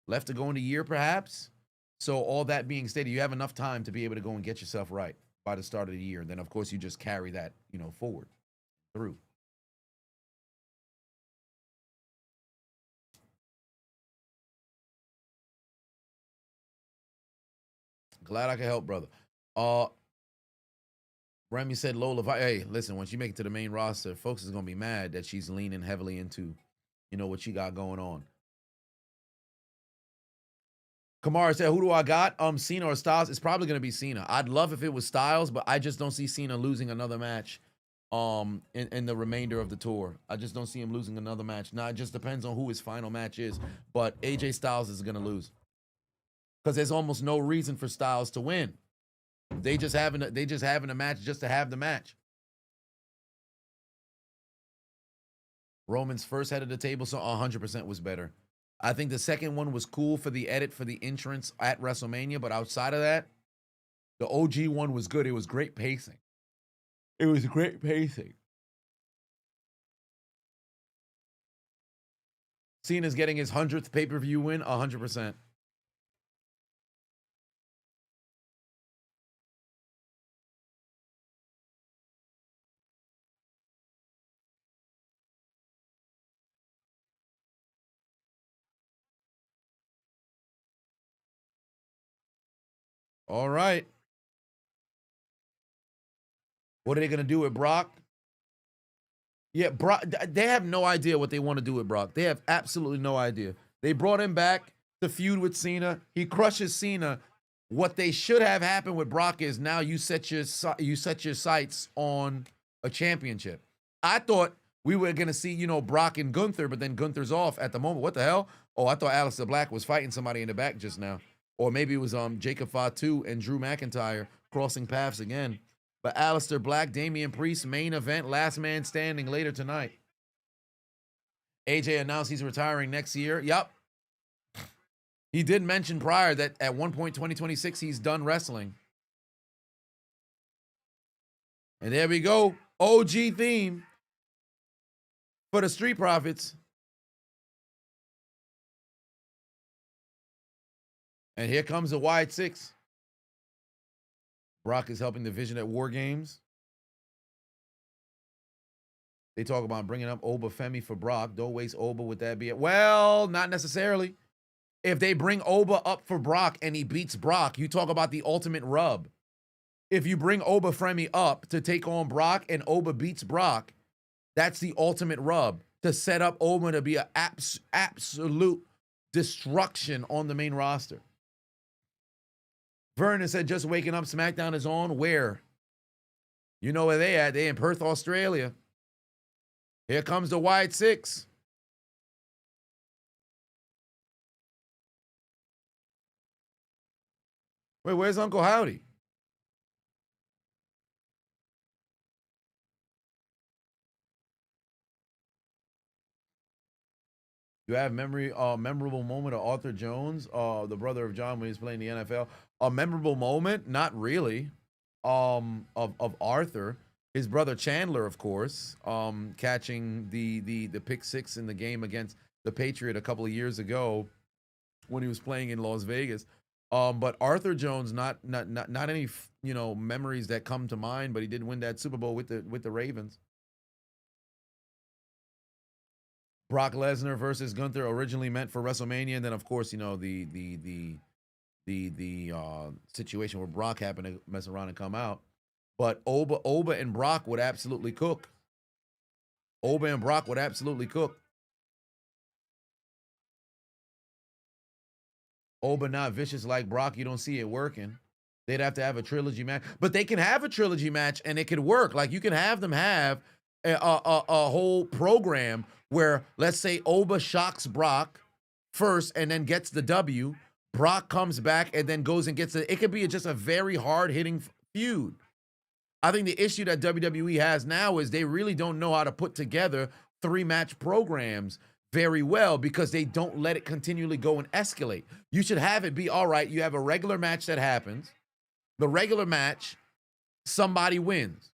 left to go in the year, perhaps. So all that being stated, you have enough time to be able to go and get yourself right by the start of the year. And then of course you just carry that, forward through. Glad I could help, brother. Remy said Lola, hey, listen, when she make it to the main roster, folks is going to be mad that she's leaning heavily into, what she got going on. Kamara said, who do I got? Cena or Styles? It's probably going to be Cena. I'd love if it was Styles, but I just don't see Cena losing another match in the remainder of the tour. I just don't see him losing another match. Now, it just depends on who his final match is, but AJ Styles is going to lose. Because there's almost no reason for Styles to win. They just having a match just to have the match. Roman's first head of the table, so 100% was better. I think the second one was cool for the edit for the entrance at WrestleMania, but outside of that, the OG one was good. It was great pacing. Cena's getting his 100th pay-per-view win, 100%. All right. What are they going to do with Brock? Yeah, Brock, they have no idea what they want to do with Brock. They have absolutely no idea. They brought him back to feud with Cena. He crushes Cena. What they should have happened with Brock is now you set your sights on a championship. I thought we were going to see, you know, Brock and Gunther, but then Gunther's off at the moment. What the hell? Oh, I thought Aleister Black was fighting somebody in the back just now. Or maybe it was Jacob Fatu and Drew McIntyre crossing paths again. But Aleister Black, Damian Priest, main event, last man standing later tonight. AJ announced he's retiring next year. Yup. He did mention prior that at one point, 2026, he's done wrestling. And there we go. OG theme for the Street Profits. And here comes the Wyatt Six. Brock is helping the Vision at War Games. They talk about bringing up Oba Femi for Brock. Don't waste Oba. Would that be it? Well, not necessarily. If they bring Oba up for Brock and he beats Brock, you talk about the ultimate rub. If you bring Oba Femi up to take on Brock and Oba beats Brock, that's the ultimate rub to set up Oba to be an absolute destruction on the main roster. Vernon said, just waking up, Smackdown is on. Where? You know where they at. They in Perth, Australia. Here comes the Wyatt Six. Wait, where's Uncle Howdy? You have memorable moment of Arthur Jones, the brother of John when he was playing the NFL. A memorable moment? Not really. Of Arthur, his brother Chandler, of course, catching the pick six in the game against the Patriot a couple of years ago when he was playing in Las Vegas. But Arthur Jones, not any memories that come to mind, but he did win that Super Bowl with the Ravens. Brock Lesnar versus Gunther, originally meant for WrestleMania, and then of course, the situation where Brock happened to mess around and come out. But Oba and Brock would absolutely cook. Oba and Brock would absolutely cook. Oba not vicious like Brock, you don't see it working. They'd have to have a trilogy match, but they can have a trilogy match and it could work. Like you can have them have a whole program where, let's say, Oba shocks Brock first and then gets the W. Brock comes back and then goes and gets it. It could be just a very hard-hitting feud. I think the issue that WWE has now is they really don't know how to put together 3-match programs very well because they don't let it continually go and escalate. You should have it be, all right, you have a regular match that happens. The regular match, somebody wins.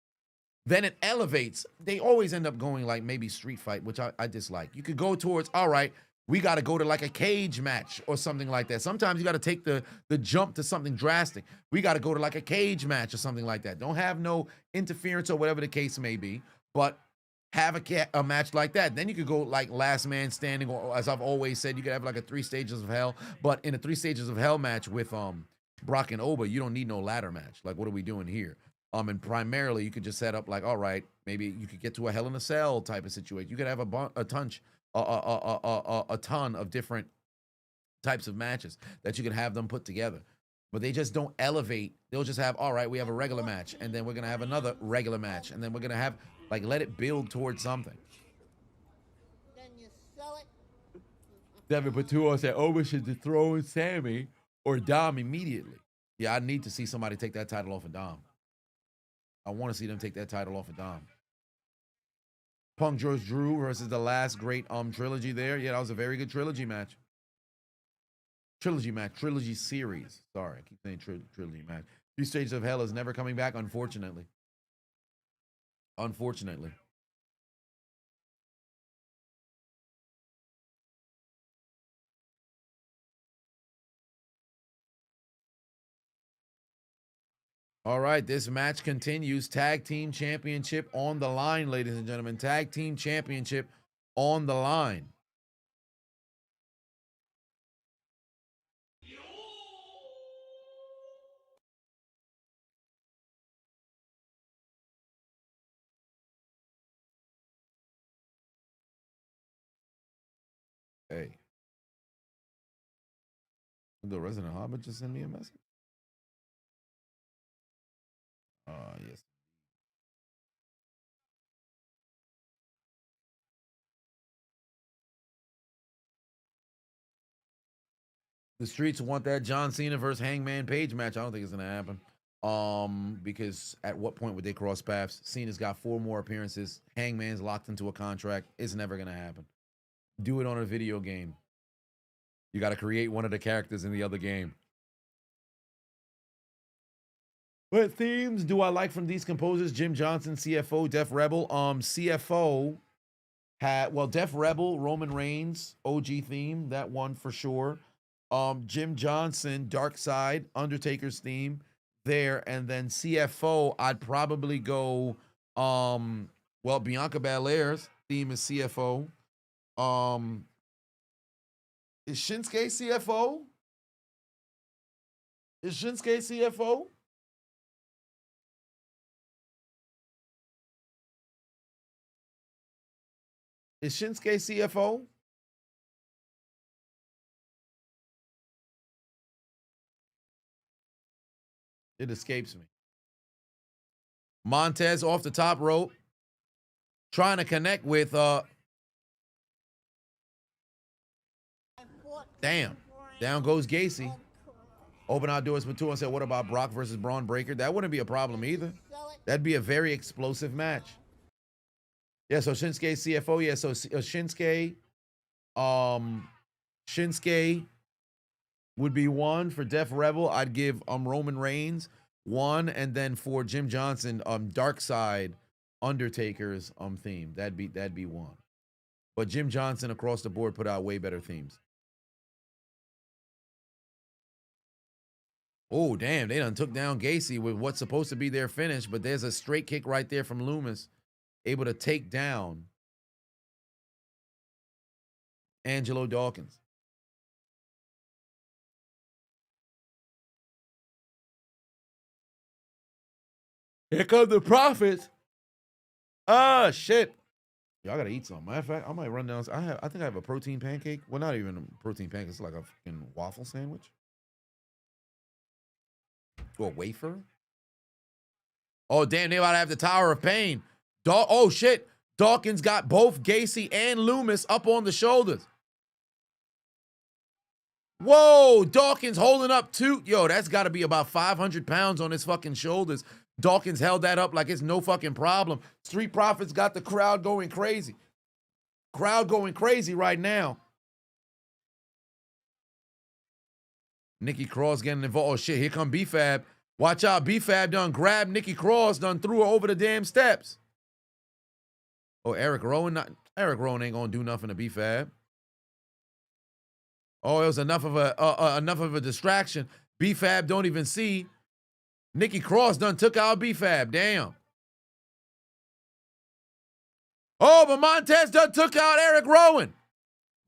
Then it elevates. They always end up going like maybe street fight, which I dislike. You could go towards, all right, we got to go to like a cage match or something like that. Sometimes you got to take the jump to something drastic. We got to go to like a cage match or something like that. Don't have no interference or whatever the case may be, but have a match like that. Then you could go like last man standing, or as I've always said, you could have like a 3 stages of hell. But in a 3 stages of hell match with Brock and Oba, you don't need no ladder match. Like, what are we doing here? And primarily, you could just set up like, all right, maybe you could get to a Hell in a Cell type of situation. You could have a ton of different types of matches that you can have them put together. But they just don't elevate. They'll just have, all right, we have a regular match, and then we're going to have another regular match, and then we're going to have, like, let it build towards something. Then you sell it. Devin Patuo said, Oba should dethrone Sammy or Dom immediately. Yeah, I need to see somebody take that title off of Dom. I want to see them take that title off of Dom. Punk George Drew versus the last great trilogy there. Yeah, that was a very good trilogy match. Trilogy series. Sorry, I keep saying trilogy match. 3 Stages of Hell is never coming back, unfortunately. Unfortunately. All right, this match continues. Tag Team Championship on the line, ladies and gentlemen. Tag Team Championship on the line. Hey. The Resident Hobbit just sent me a message. Yes. The streets want that John Cena versus Hangman Page match. I don't think it's gonna happen. Because at what point would they cross paths? Cena's got 4 more appearances. Hangman's locked into a contract. It's never gonna happen. Do it on a video game. You got to create one of the characters in the other game. What themes do I like from these composers? Jim Johnson, CFO, Def Rebel. CFO had, well, Def Rebel, Roman Reigns, OG theme, that one for sure. Jim Johnson, Dark Side, Undertaker's theme there. And then CFO, I'd probably go, well, Bianca Belair's theme is CFO. Is Shinsuke CFO? Is Shinsuke CFO? Is Shinsuke CFO? It escapes me. Montez off the top rope. Trying to connect with damn. Down goes Gacy. Open outdoors with 2 and said, what about Brock versus Braun Breaker? That wouldn't be a problem either. That'd be a very explosive match. Yeah, so Shinsuke CFO. Yeah, so Shinsuke would be 1 for Def Rebel. I'd give Roman Reigns 1, and then for Jim Johnson, Dark Side Undertaker's theme. That'd be 1. But Jim Johnson across the board put out way better themes. Oh, damn, they done took down Gacy with what's supposed to be their finish, but there's a straight kick right there from Loomis, able to take down Angelo Dawkins. Here come the Profits. Ah, shit. Y'all gotta eat something. Matter of fact, I might run down. I think I have a protein pancake. Well, not even a protein pancake. It's like a fucking waffle sandwich. Or a wafer. Oh, damn, they about to have the Tower of Pain. Oh, shit. Dawkins got both Gacy and Loomis up on the shoulders. Whoa, Dawkins holding up 2. Yo, that's got to be about 500 pounds on his fucking shoulders. Dawkins held that up like it's no fucking problem. Street Profits got the crowd going crazy. Crowd going crazy right now. Nikki Cross getting involved. Oh, shit, here come B-Fab. Watch out, B-Fab done grabbed Nikki Cross, done threw her over the damn steps. Oh, Eric Rowan ain't gonna do nothing to B-Fab. Oh, it was enough of a distraction. B-Fab don't even see. Nikki Cross done took out B-Fab. Damn. Oh, but Montez done took out Eric Rowan.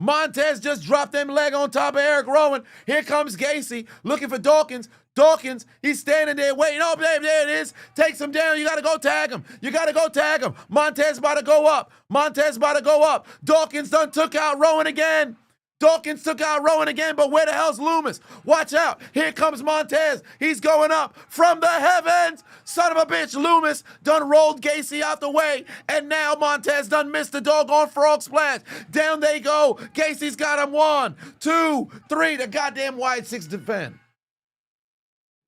Montez just dropped them leg on top of Eric Rowan. Here comes Gacy looking for Dawkins. Dawkins, he's standing there waiting. Oh, there it is. Takes him down. You got to go tag him. You got to go tag him. Montez about to go up. Montez about to go up. Dawkins done took out Rowan again. Dawkins took out Rowan again, but where the hell's Loomis? Watch out. Here comes Montez. He's going up from the heavens. Son of a bitch, Loomis done rolled Gacy out the way, and now Montez done missed the doggone frog splash. Down they go. Gacy's got him 1, 2, 3. The goddamn Wyatt 6 defend.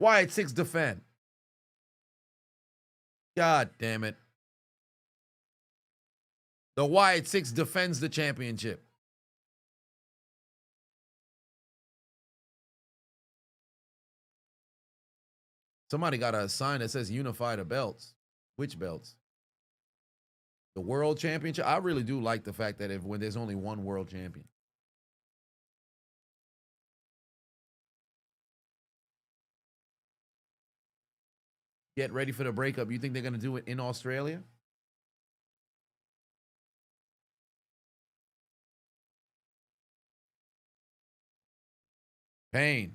Wyatt 6 defend. God damn it. The Wyatt 6 defends the championship. Somebody got a sign that says unify the belts. Which belts? The world championship? I really do like the fact that when there's only one world champion. Get ready for the breakup. You think they're going to do it in Australia? Pain.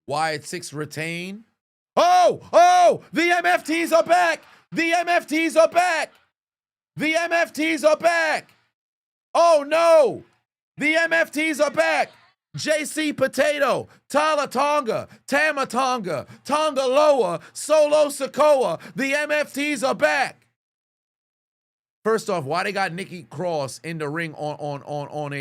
Wyatt 6 retain. Oh, the MFTs are back. The MFTs are back. The MFTs are back. Oh, no. The MFTs are back. JC Potato, Tala Tonga, Tama Tonga, Tonga Loa, Solo Sokoa. The MFTs are back. First off, why they got Nikki Cross in the ring on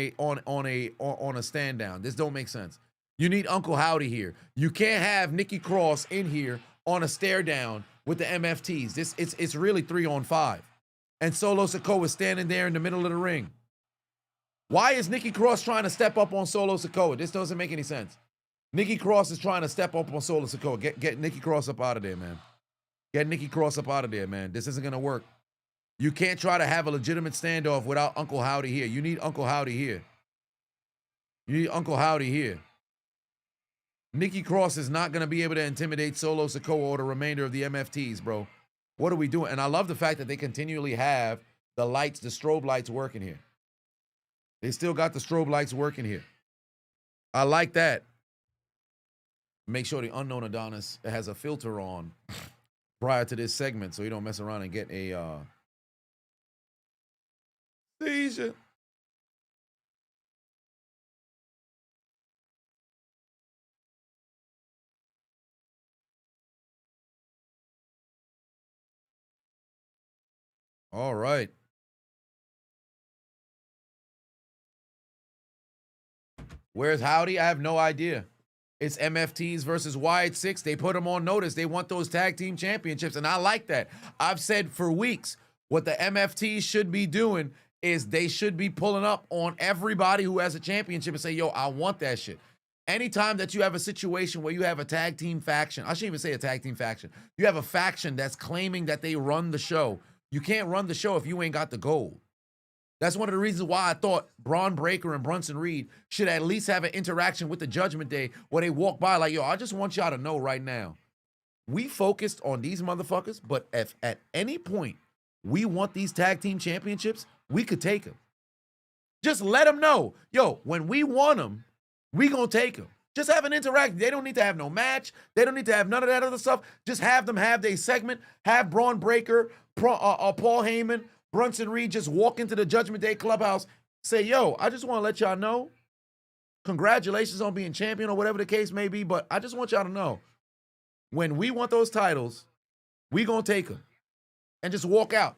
a stand down? This don't make sense. You need Uncle Howdy here. You can't have Nikki Cross in here on a stare down with the MFTs. It's really 3-on-5. And Solo Sikoa is standing there in the middle of the ring. Why is Nikki Cross trying to step up on Solo Sikoa? This doesn't make any sense. Nikki Cross is trying to step up on Solo Sikoa. Get Nikki Cross up out of there, man. Get Nikki Cross up out of there, man. This isn't going to work. You can't try to have a legitimate standoff without Uncle Howdy here. You need Uncle Howdy here. You need Uncle Howdy here. Nikki Cross is not going to be able to intimidate Solo Sikoa or the remainder of the MFTs, bro. What are we doing? And I love the fact that they continually have the lights, the strobe lights working here. They still got the strobe lights working here. I like that. Make sure the unknown Adonis has a filter on prior to this segment so you don't mess around and get a seizure. All right. Where's Howdy? I have no idea. It's MFTs versus Wyatt 6. They put them on notice. They want those tag team championships, and I like that. I've said for weeks what the MFTs should be doing is they should be pulling up on everybody who has a championship and say, yo, I want that shit. Anytime that you have a situation where you have a tag team faction, I shouldn't even say a tag team faction. You have a faction that's claiming that they run the show. You can't run the show if you ain't got the gold. That's one of the reasons why I thought Braun Breaker and Brunson Reed should at least have an interaction with the Judgment Day where they walk by like, yo, I just want y'all to know right now, we focused on these motherfuckers, but if at any point we want these tag team championships, we could take them. Just let them know, yo, when we want them, we gonna take them. Just have an interaction. They don't need to have no match. They don't need to have none of that other stuff. Just have them have their segment. Have Braun Breaker, Paul Heyman, Brunson Reed just walk into the Judgment Day clubhouse, say, yo, I just want to let y'all know, congratulations on being champion or whatever the case may be, but I just want y'all to know, when we want those titles, we gonna take them. And just walk out.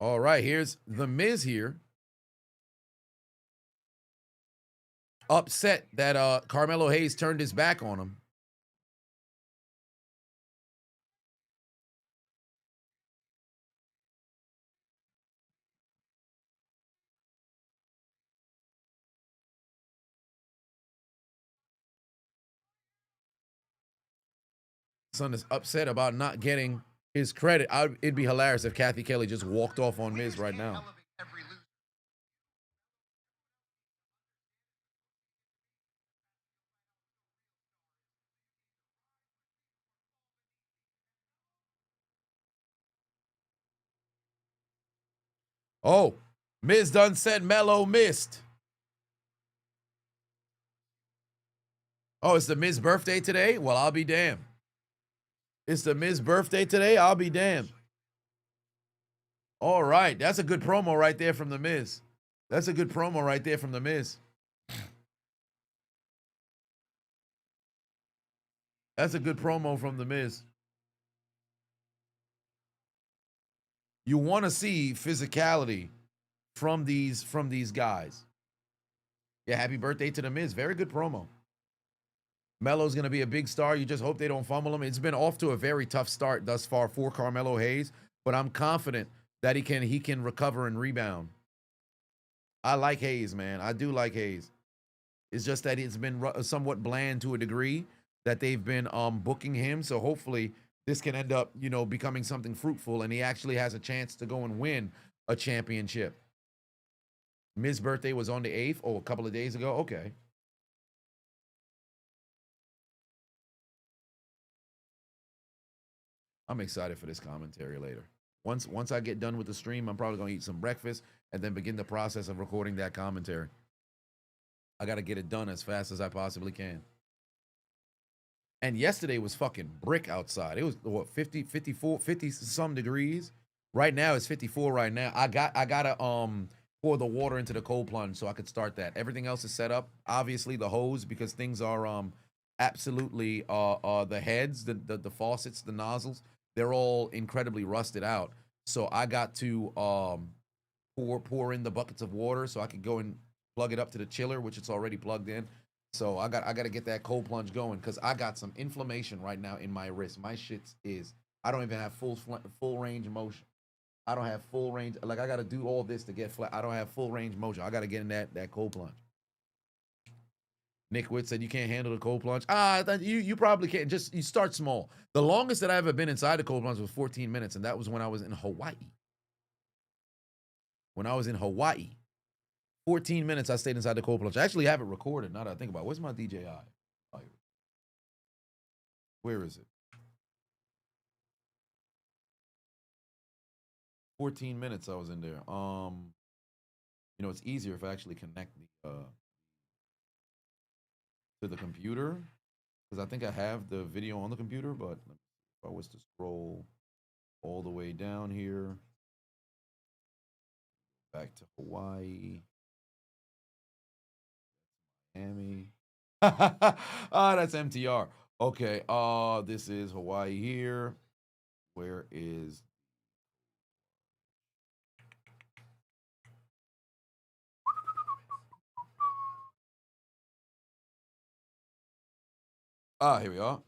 All right, here's The Miz here. Upset that Carmelo Hayes turned his back on him. Son is upset about not getting his credit. It'd be hilarious if Kathy Kelly just walked off on Miz right now. Oh, Miz done said Mello missed. Oh, it's the Miz birthday today? Well, I'll be damned. It's the Miz birthday today? I'll be damned. All right. That's a good promo right there from the Miz. That's a good promo right there from the Miz. That's a good promo from the Miz. You want to see physicality from these guys. Yeah, happy birthday to the Miz. Very good promo. Melo's going to be a big star. You just hope they don't fumble him. It's been off to a very tough start thus far for Carmelo Hayes, but I'm confident that he can recover and rebound. I like Hayes, man. I do like Hayes. It's just that it's been somewhat bland to a degree that they've been booking him, so hopefully this can end up, becoming something fruitful, and he actually has a chance to go and win a championship. Miz's birthday was on the 8th, a couple of days ago. Okay. I'm excited for this commentary later. Once I get done with the stream, I'm probably going to eat some breakfast and then begin the process of recording that commentary. I got to get it done as fast as I possibly can. And yesterday was fucking brick outside. It was, 50 some degrees. Right now it's 54 right now. I got to pour the water into the cold plunge so I could start that. Everything else is set up. Obviously the hose, because things are absolutely the heads, the faucets, the nozzles, they're all incredibly rusted out. So I got to pour in the buckets of water so I could go and plug it up to the chiller, which it's already plugged in. So I got to get that cold plunge going because I got some inflammation right now in my wrist. My shit is, I don't even have full range of motion. I don't have full range. Like I got to do all this to get flat. I don't have full range motion. I got to get in that cold plunge. Nick Witt said you can't handle the cold plunge. You probably can't. Just you start small. The longest that I ever been inside the cold plunge was 14 minutes, and that was when I was in Hawaii. When I was in Hawaii, 14 minutes I stayed inside the cold plunge. I actually have it recorded. Now that I think about it. Where's my DJI? Oh, where is it? 14 minutes I was in there. You know, it's easier if I actually connect the to the computer because I think I have the video on the computer, but if I was to scroll all the way down here back to Hawaii, Miami. That's MTR. Okay, this is Hawaii here. Where is here we are.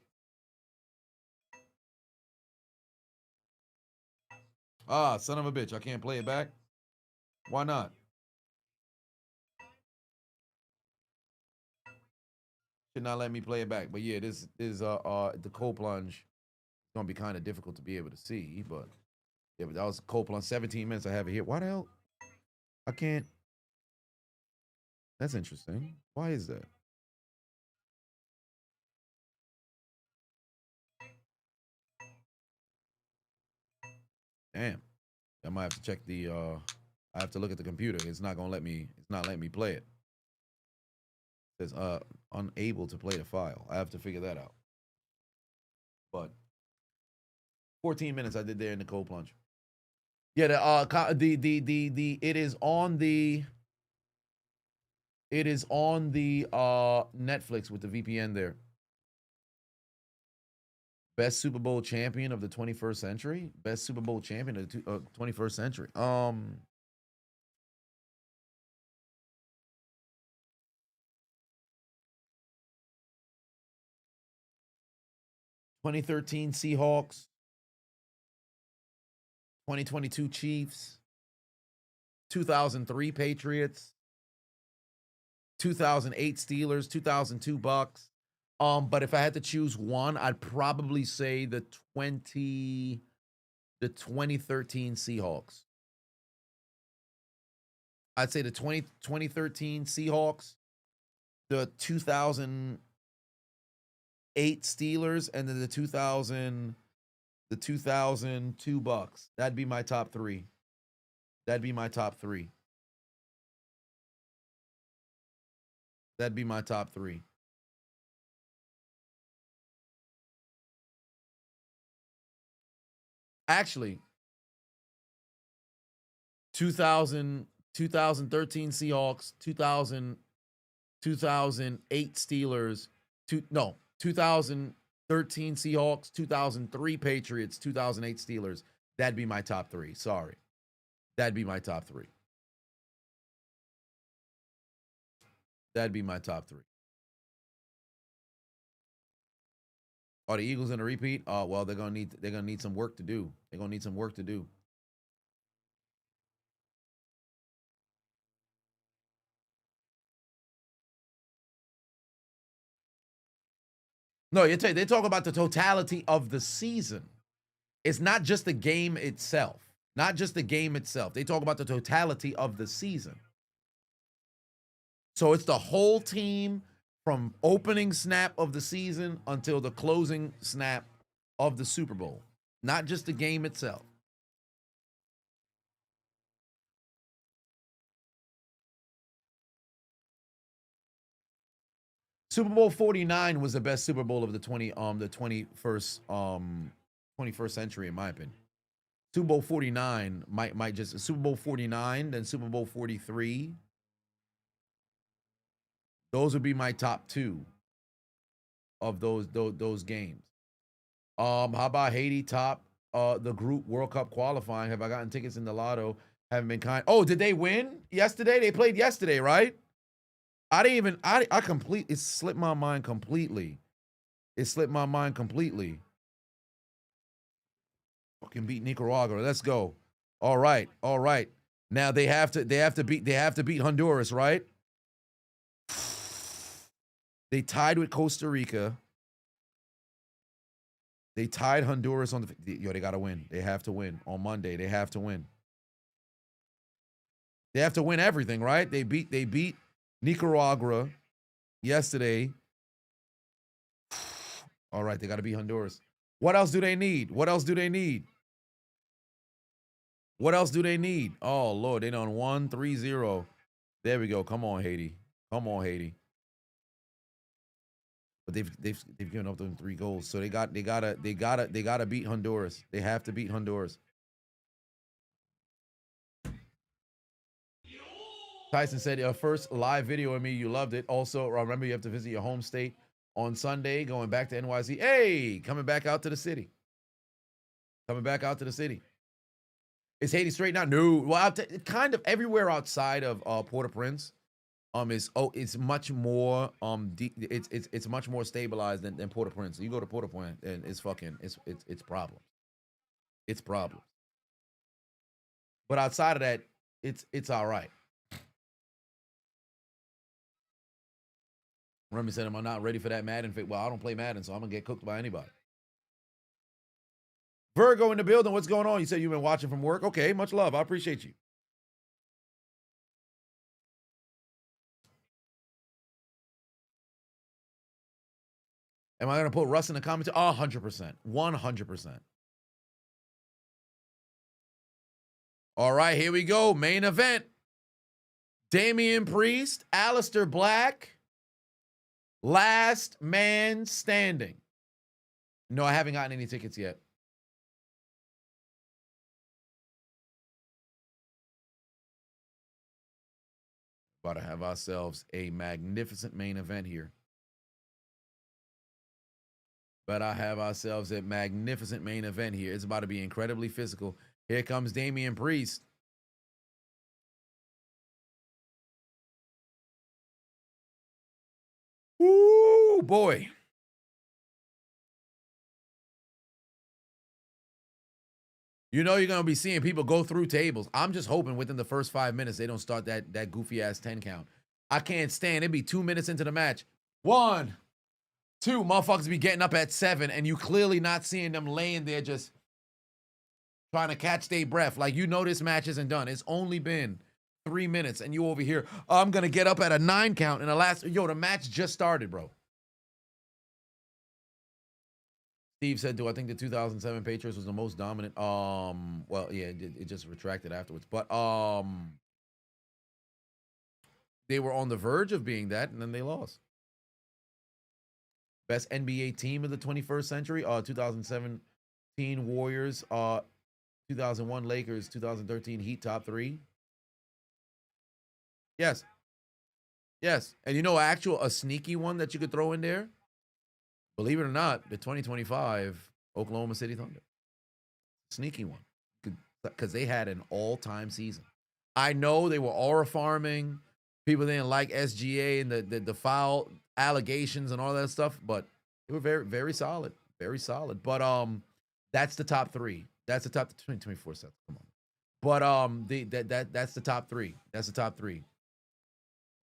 Son of a bitch, I can't play it back. Why not? Should not let me play it back. But yeah, this is the cold plunge. It's gonna be kind of difficult to be able to see, but yeah, but that was cold plunge. 17 minutes I have it here. Why the hell? I can't. That's interesting. Why is that? Damn. I might have to check the I have to look at the computer. It's not gonna let me, it's not letting me play it. It says unable to play the file. I have to figure that out. But 14 minutes I did there in the cold plunge. Yeah, the it is on the Netflix with the VPN there. Best Super Bowl champion of the 21st century. Best Super Bowl champion of the 21st century. 2013 Seahawks. 2022 Chiefs. 2003 Patriots. 2008 Steelers. 2002 Bucks. But if I had to choose one, I'd probably say the 2013 Seahawks. I'd say the 2013 Seahawks, the 2008 Steelers, and then the 2002 Bucks. That'd be my top three. That'd be my top three. That'd be my top three. Actually, 2013 Seahawks, 2008 Steelers, 2013 Seahawks, 2003 Patriots, 2008 Steelers. That'd be my top three. Sorry. That'd be my top three. That'd be my top three. Are the Eagles in a repeat? Well, they're gonna need some work to do. They're gonna need some work to do. No, they talk about the totality of the season. It's not just the game itself. Not just the game itself. They talk about the totality of the season. So it's the whole team from opening snap of the season until the closing snap of the Super Bowl. Not just the game itself. Super Bowl 49 was the best Super Bowl of the 21st century, in my opinion. Super Bowl 49 might just Super Bowl 49, then Super Bowl 43. Those would be my top two. of those games. How about Haiti top the group World Cup qualifying? Have I gotten tickets in the lotto? Haven't been kind. Oh, did they win yesterday? They played yesterday, right? I completely, it slipped my mind completely. It slipped my mind completely. Fucking beat Nicaragua. Let's go. All right. All right. Now they have to beat Honduras, right? They tied with Costa Rica. They tied Honduras on the they gotta win. They have to win on Monday. They have to win. They have to win everything, right? They beat Nicaragua yesterday. All right, they gotta beat Honduras. What else do they need? What else do they need? What else do they need? Oh Lord, they done 1-3-0. There we go. Come on, Haiti. Come on, Haiti. But they've given up them 3 goals. So they gotta beat Honduras. They have to beat Honduras. Tyson said, your first live video of me, you loved it. Also, remember you have to visit your home state on Sunday, going back to NYC. Hey, coming back out to the city. Coming back out to the city. Is Haiti straight now? No. Well, kind of everywhere outside of Port-au-Prince. It's much more it's much more stabilized than Port-au-Prince. You go to Port-au-Prince and it's problems. It's problems. But outside of that, it's all right. Remy said, am I not ready for that Madden fit? Well, I don't play Madden, so I'm gonna get cooked by anybody. Virgo in the building, what's going on? You said you've been watching from work. Okay, much love. I appreciate you. Am I going to put Russ in the comments? 100%. 100%. All right, here we go. Main event. Damian Priest, Aleister Black. Last man standing. No, I haven't gotten any tickets yet. About to have ourselves a magnificent main event here. But I have ourselves a magnificent main event here. It's about to be incredibly physical. Here comes Damian Priest. Ooh, boy. You know you're going to be seeing people go through tables. I'm just hoping within the first 5 minutes they don't start that goofy-ass 10 count. I can't stand. It'd be 2 minutes into the match. 1, 2, motherfuckers be getting up at 7, and you clearly not seeing them laying there just trying to catch their breath. Like, you know this match isn't done. It's only been 3 minutes, and you over here, I'm going to get up at a 9 count in the last... Yo, the match just started, bro. Steve said, do I think the 2007 Patriots was the most dominant? Well, yeah, it just retracted afterwards. But they were on the verge of being that, and then they lost. Best NBA team of the 21st century, 2017 Warriors, 2001 Lakers, 2013 Heat, top 3. Yes. Yes. And you know, a sneaky one that you could throw in there? Believe it or not, the 2025 Oklahoma City Thunder. Sneaky one. Because they had an all-time season. I know they were aura farming. People didn't like SGA and the foul allegations and all that stuff, but they were very, very solid. Very solid. But that's the top 3. That's the top 24 sets. Come on. But that's the top 3. That's the top 3.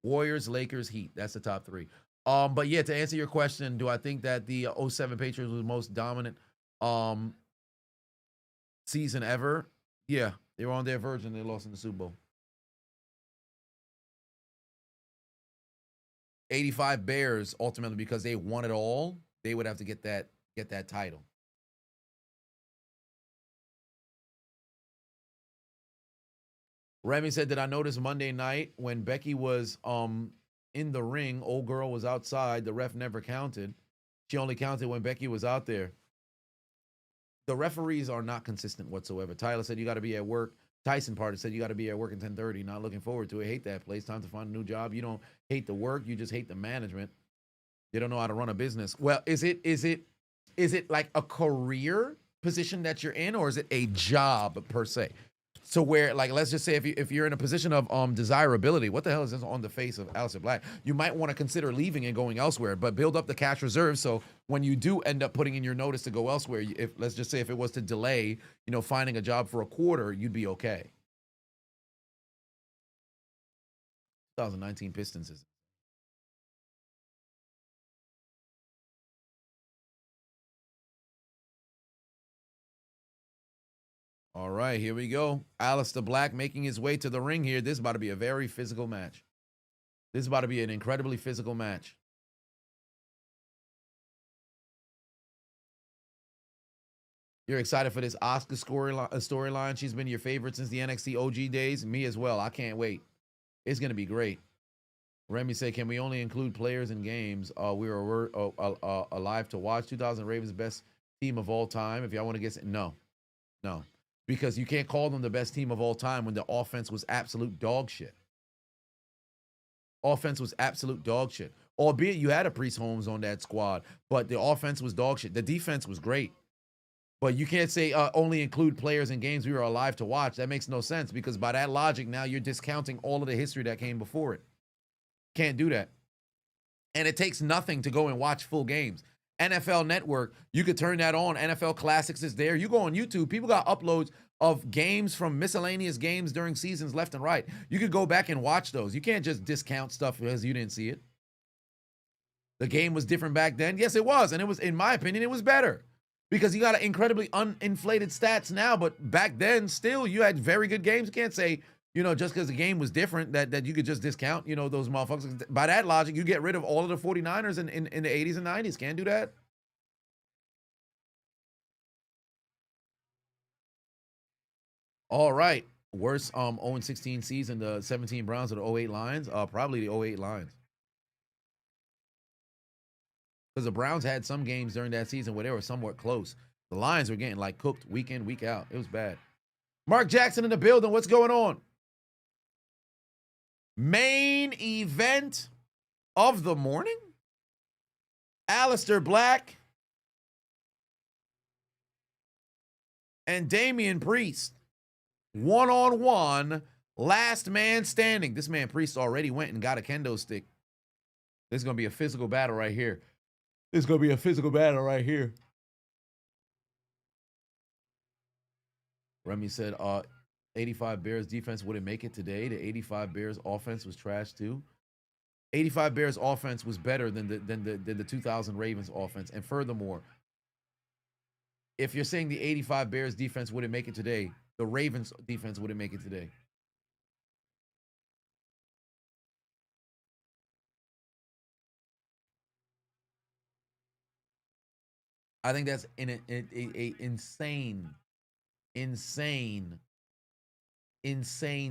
Warriors, Lakers, Heat. That's the top 3. But yeah, to answer your question, do I think that the 07 Patriots was the most dominant season ever? Yeah, they were on their verge and they lost in the Super Bowl. 85 Bears, ultimately, because they won it all, they would have to get that title. Remy said, did I notice Monday night when Becky was in the ring, old girl was outside, the ref never counted. She only counted when Becky was out there. The referees are not consistent whatsoever. Tyler said you got to be at work. Tyson Party said you got to be at work at 10:30. Not looking forward to it. Hate that place. Time to find a new job. You don't hate the work. You just hate the management. You don't know how to run a business. Well, is it like a career position that you're in, or is it a job per se? So where, like, let's just say if you're in a position of desirability, what the hell is this on the face of Aleister Black? You might want to consider leaving and going elsewhere, but build up the cash reserve so when you do end up putting in your notice to go elsewhere, if let's just say if it was to delay, finding a job for a quarter, you'd be okay. 2019 Pistons is. All right, here we go. Aleister Black making his way to the ring here. This is about to be a very physical match. This is about to be an incredibly physical match. You're excited for this Asuka storyline. She's been your favorite since the NXT OG days. Me as well. I can't wait. It's going to be great. Remy said, can we only include players in games? We were alive to watch. 2000 Ravens best team of all time. If y'all want to guess it, no. Because you can't call them the best team of all time when the offense was absolute dog shit. Offense was absolute dog shit. Albeit you had a Priest Holmes on that squad, but the offense was dog shit. The defense was great. But you can't say only include players in games we were alive to watch. That makes no sense because by that logic, now you're discounting all of the history that came before it. Can't do that. And it takes nothing to go and watch full games. NFL Network, you could turn that on. NFL Classics is there. You go on YouTube, people got uploads of games from miscellaneous games during seasons left and right. You could go back and watch those. You can't just discount stuff because you didn't see it. The game was different back then. Yes, it was. And it was, in my opinion, it was better. Because you got incredibly uninflated stats now, but back then, still, you had very good games. You can't say, just because the game was different, that you could just discount, those motherfuckers. By that logic, you get rid of all of the 49ers in the 80s and 90s. Can't do that. All right. Worst 0-16 season, the 17 Browns or the 08 Lions? Probably the 08 Lions. Because the Browns had some games during that season where they were somewhat close. The Lions were getting like cooked week in, week out. It was bad. Mark Jackson in the building. What's going on? Main event of the morning? Aleister Black and Damian Priest. One-on-one, last man standing. This man Priest already went and got a kendo stick. This is going to be a physical battle right here. This is going to be a physical battle right here. Remy said, 85 Bears defense wouldn't make it today. The 85 Bears offense was trash too. 85 Bears offense was better than the 2000 Ravens offense. And furthermore, if you're saying the 85 Bears defense wouldn't make it today, the Ravens defense wouldn't make it today. I think that's an insane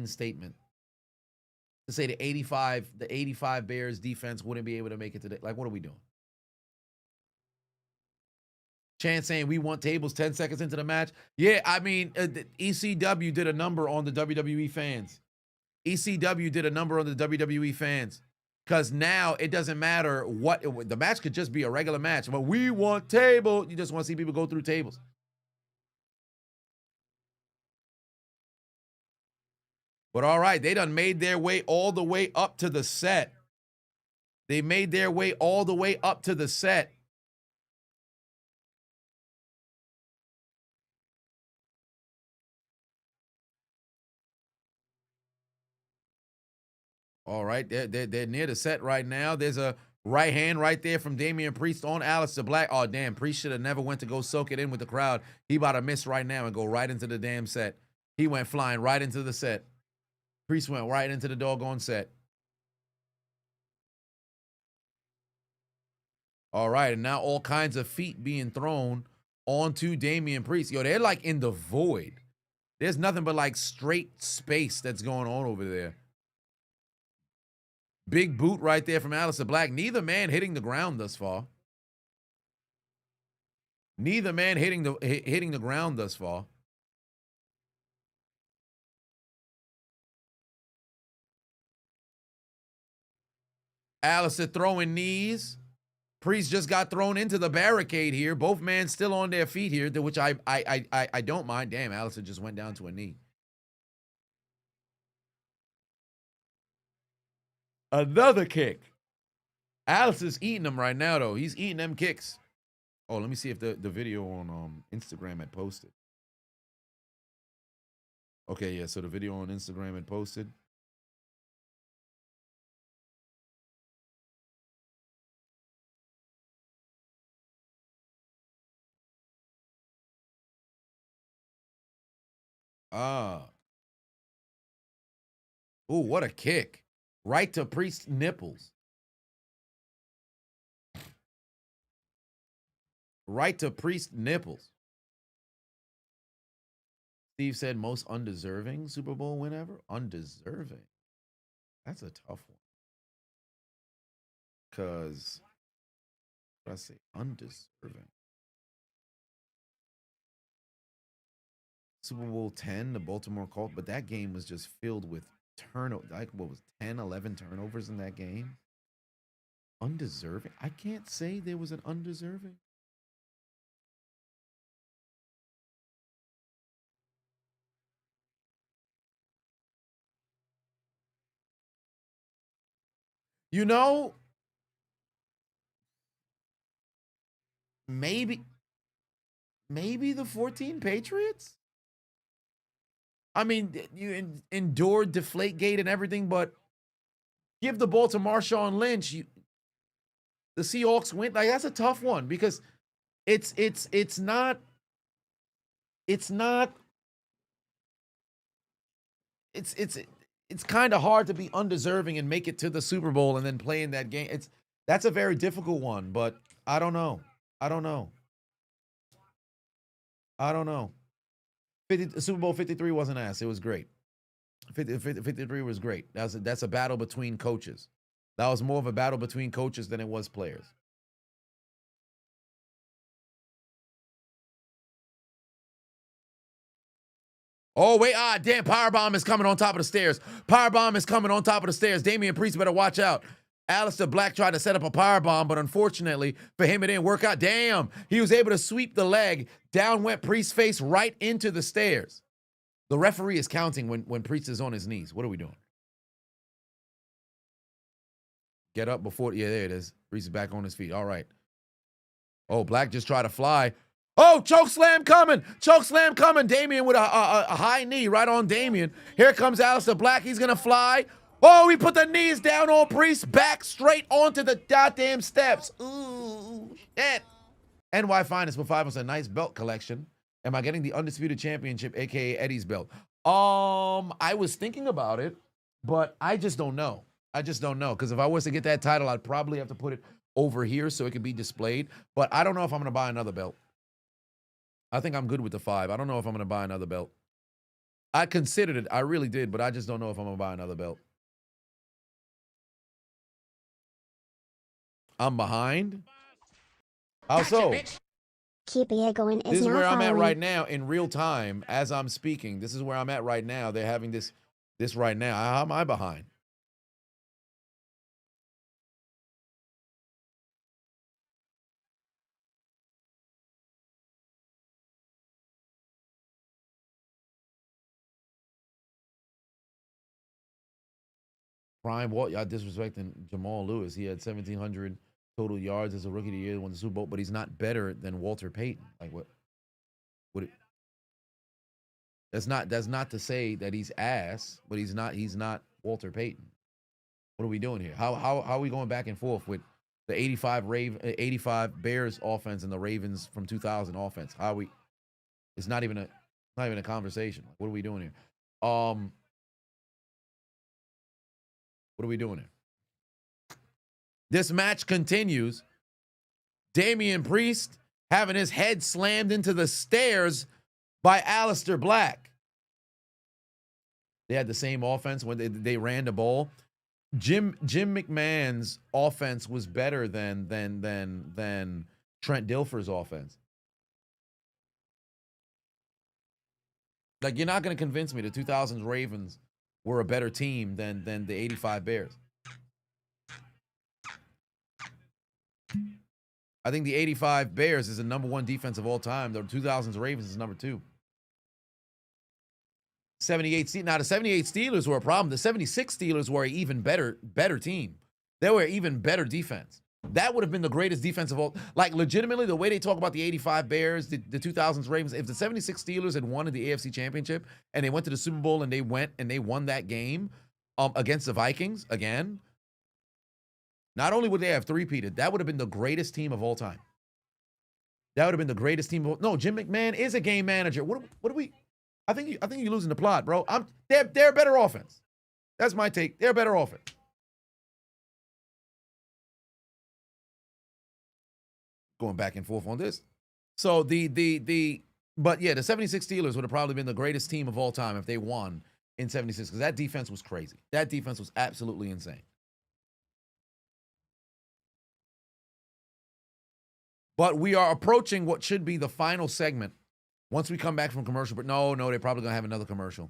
statement to say the 85 Bears defense wouldn't be able to make it today. Like, what are we doing? Chance saying we want tables 10 seconds into the match. Yeah, I mean, ECW did a number on the WWE fans. ECW did a number on the WWE fans. Because now it doesn't matter what, the match could just be a regular match. But we want table. You just want to see people go through tables. But all right, they done made their way all the way up to the set. They made their way all the way up to the set. All right, they're near the set right now. There's a right hand right there from Damian Priest on Aleister Black. Oh, damn, Priest should have never went to go soak it in with the crowd. He about to miss right now and go right into the damn set. He went flying right into the set. Priest went right into the doggone set. All right, and now all kinds of feet being thrown onto Damian Priest. Yo, they're like in the void. There's nothing but like straight space that's going on over there. Big boot right there from Aleister Black. Neither man hitting the ground thus far. Neither man hitting the ground thus far. Aleister throwing knees. Priest just got thrown into the barricade here. Both men still on their feet here, which I don't mind. Damn, Allison just went down to a knee. Another kick. Allison's eating them right now, though. He's eating them kicks. Oh, let me see if the video on Instagram had posted. Okay, yeah, so the video on Instagram had posted. Ah. Ooh, what a kick. Right to Priest's nipples. Right to Priest's nipples. Steve said most undeserving Super Bowl win ever? Undeserving. That's a tough one. Because, what did I say? Undeserving. Super Bowl 10, the Baltimore Colts, but that game was just filled with turnover. Like, what was 10, 11 turnovers in that game? Undeserving? I can't say there was an undeserving. You know, maybe the 14 Patriots? I mean, you endured Deflategate and everything, but give the ball to Marshawn Lynch. The Seahawks win. Like, that's a tough one because it's not kind of hard to be undeserving and make it to the Super Bowl and then play in that game. That's a very difficult one, but I don't know. Super Bowl 53 wasn't ass. It was great. 53 was great. That's a battle between coaches. That was more of a battle between coaches than it was players. Oh, wait. Damn. Powerbomb is coming on top of the stairs. Powerbomb is coming on top of the stairs. Damian Priest better watch out. Aleister Black tried to set up a powerbomb, but unfortunately for him, it didn't work out. Damn. He was able to sweep the leg. Down went Priest's face right into the stairs. The referee is counting when Priest is on his knees. What are we doing? Get up before. Yeah, there it is. Priest is back on his feet. All right. Oh, Black just tried to fly. Oh, choke slam coming. Choke slam coming. Damian with a high knee right on Damian. Here comes Aleister Black. He's going to fly. Oh, he put the knees down on Priest. Back straight onto the goddamn steps. Ooh, shit. NY Finest with 5 was a nice belt collection. Am I getting the Undisputed Championship, a.k.a. Eddie's belt? I was thinking about it, but I just don't know. Because if I was to get that title, I'd probably have to put it over here so it could be displayed. But I don't know if I'm going to buy another belt. I think I'm good with the 5. I don't know if I'm going to buy another belt. I considered it. I really did, but I just don't know if I'm going to buy another belt. I'm behind. How so? Keep it going. This is where I'm at right now in real time as I'm speaking. This is where I'm at right now. They're having this right now. How am I behind? Prime Walt, y'all disrespecting Jamal Lewis. He had 1,700 total yards as a rookie of the year, won the Super Bowl, but he's not better than Walter Payton. Like what? That's not to say that he's ass, but he's not Walter Payton. What are we doing here? How are we going back and forth with the 85 Bears offense and the Ravens from 2000 offense? How are we? It's not even a conversation. What are we doing here? What are we doing here? This match continues. Damian Priest having his head slammed into the stairs by Aleister Black. They had the same offense when they ran the ball. Jim McMahon's offense was better than Trent Dilfer's offense. Like, you're not going to convince me the 2000s Ravens were a better team than the 85 Bears. I think the 85 Bears is the #1 defense of all time. The 2000s Ravens is #2. 78 now the 78 Steelers were a problem. The 76 Steelers were an even better team. They were an even better defense. That would have been the greatest defense of all. Like, legitimately, the way they talk about the 85 Bears, the 2000s Ravens, if the 76 Steelers had won the AFC Championship and they went to the Super Bowl and they won that game against the Vikings again, not only would they have three-peated, that would have been the greatest team of all time. That would have been the greatest team of all. No, Jim McMahon is a game manager. What do we? I think you're losing the plot, bro. They're better offense. That's my take. They're better offense. Going back and forth on this. So but yeah, the 76 Steelers would have probably been the greatest team of all time if they won in 76, because that defense was crazy. That defense was absolutely insane. But we are approaching what should be the final segment once we come back from commercial. But no, they're probably going to have another commercial.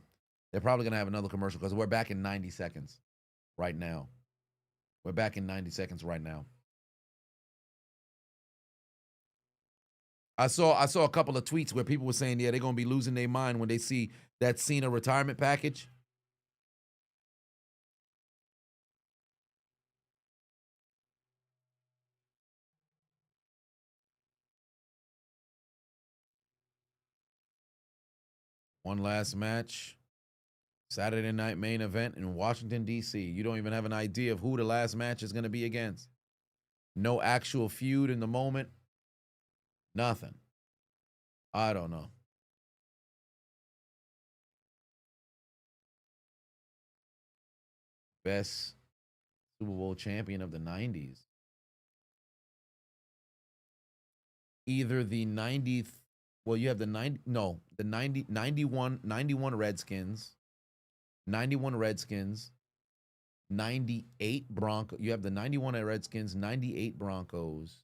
They're probably going to have another commercial because we're back in 90 seconds right now. We're back in 90 seconds right now. I saw a couple of tweets where people were saying, yeah, they're going to be losing their mind when they see that Cena retirement package. One last match. Saturday night main event in Washington, D.C. You don't even have an idea of who the last match is going to be against. No actual feud in the moment. Nothing. I don't know. Best Super Bowl champion of the 90s. Either the 90th, well, you have the 91 Redskins, 91 Redskins, 98 Broncos. You have the 91 Redskins, 98 Broncos.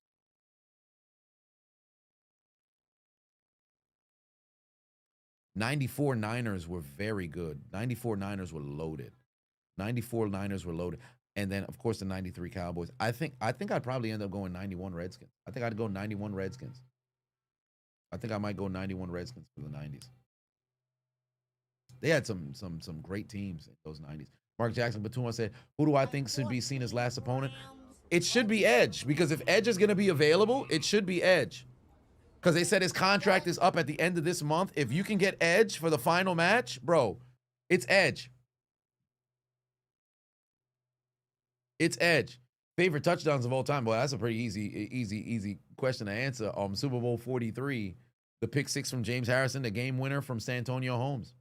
94 Niners were very good. 94 Niners were loaded. 94 Niners were loaded. And then, of course, the 93 Cowboys. I think I'd probably end up going 91 Redskins. I think I'd go 91 Redskins. I think I might go 91 Redskins for the 90s. They had some great teams in those 90s. Mark Jackson Batum said, who do I think should be seen as last opponent? It should be Edge, because if Edge is going to be available, it should be Edge. Because they said his contract is up at the end of this month. If you can get Edge for the final match, bro, it's Edge. It's Edge. Favorite touchdowns of all time? Boy, that's a pretty easy question to answer. Super Bowl 43, the pick six from James Harrison, the game winner from Santonio Holmes.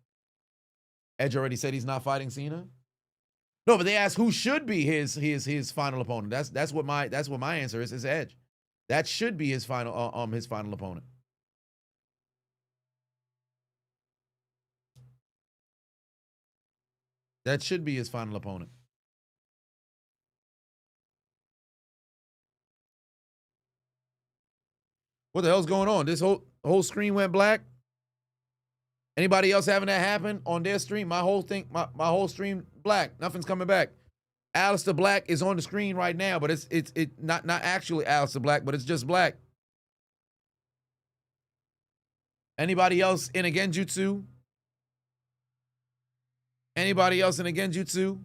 Edge already said he's not fighting Cena. No, but they asked who should be his final opponent. That's what my answer is. Is Edge. That should be his final opponent. That should be his final opponent. What the hell's going on? This whole screen went black. Anybody else having that happen on their stream? My whole whole stream black. Nothing's coming back. Alistair Black is on the screen right now, but it's not actually Alistair Black, but it's just black. Anybody else in a Genjutsu? Anybody else in a Genjutsu?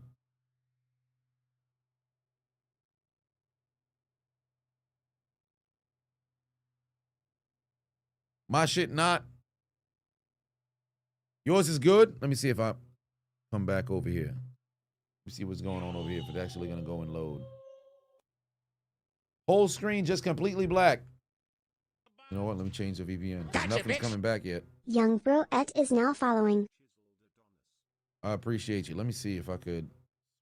My shit not. Yours is good? Let me see if I come back over here. Let me see what's going on over here, if it's actually going to go and load. Whole screen just completely black. You know what? Let me change the VPN, because nothing's coming back yet. Young Broette is now following. I appreciate you. Let me see if I could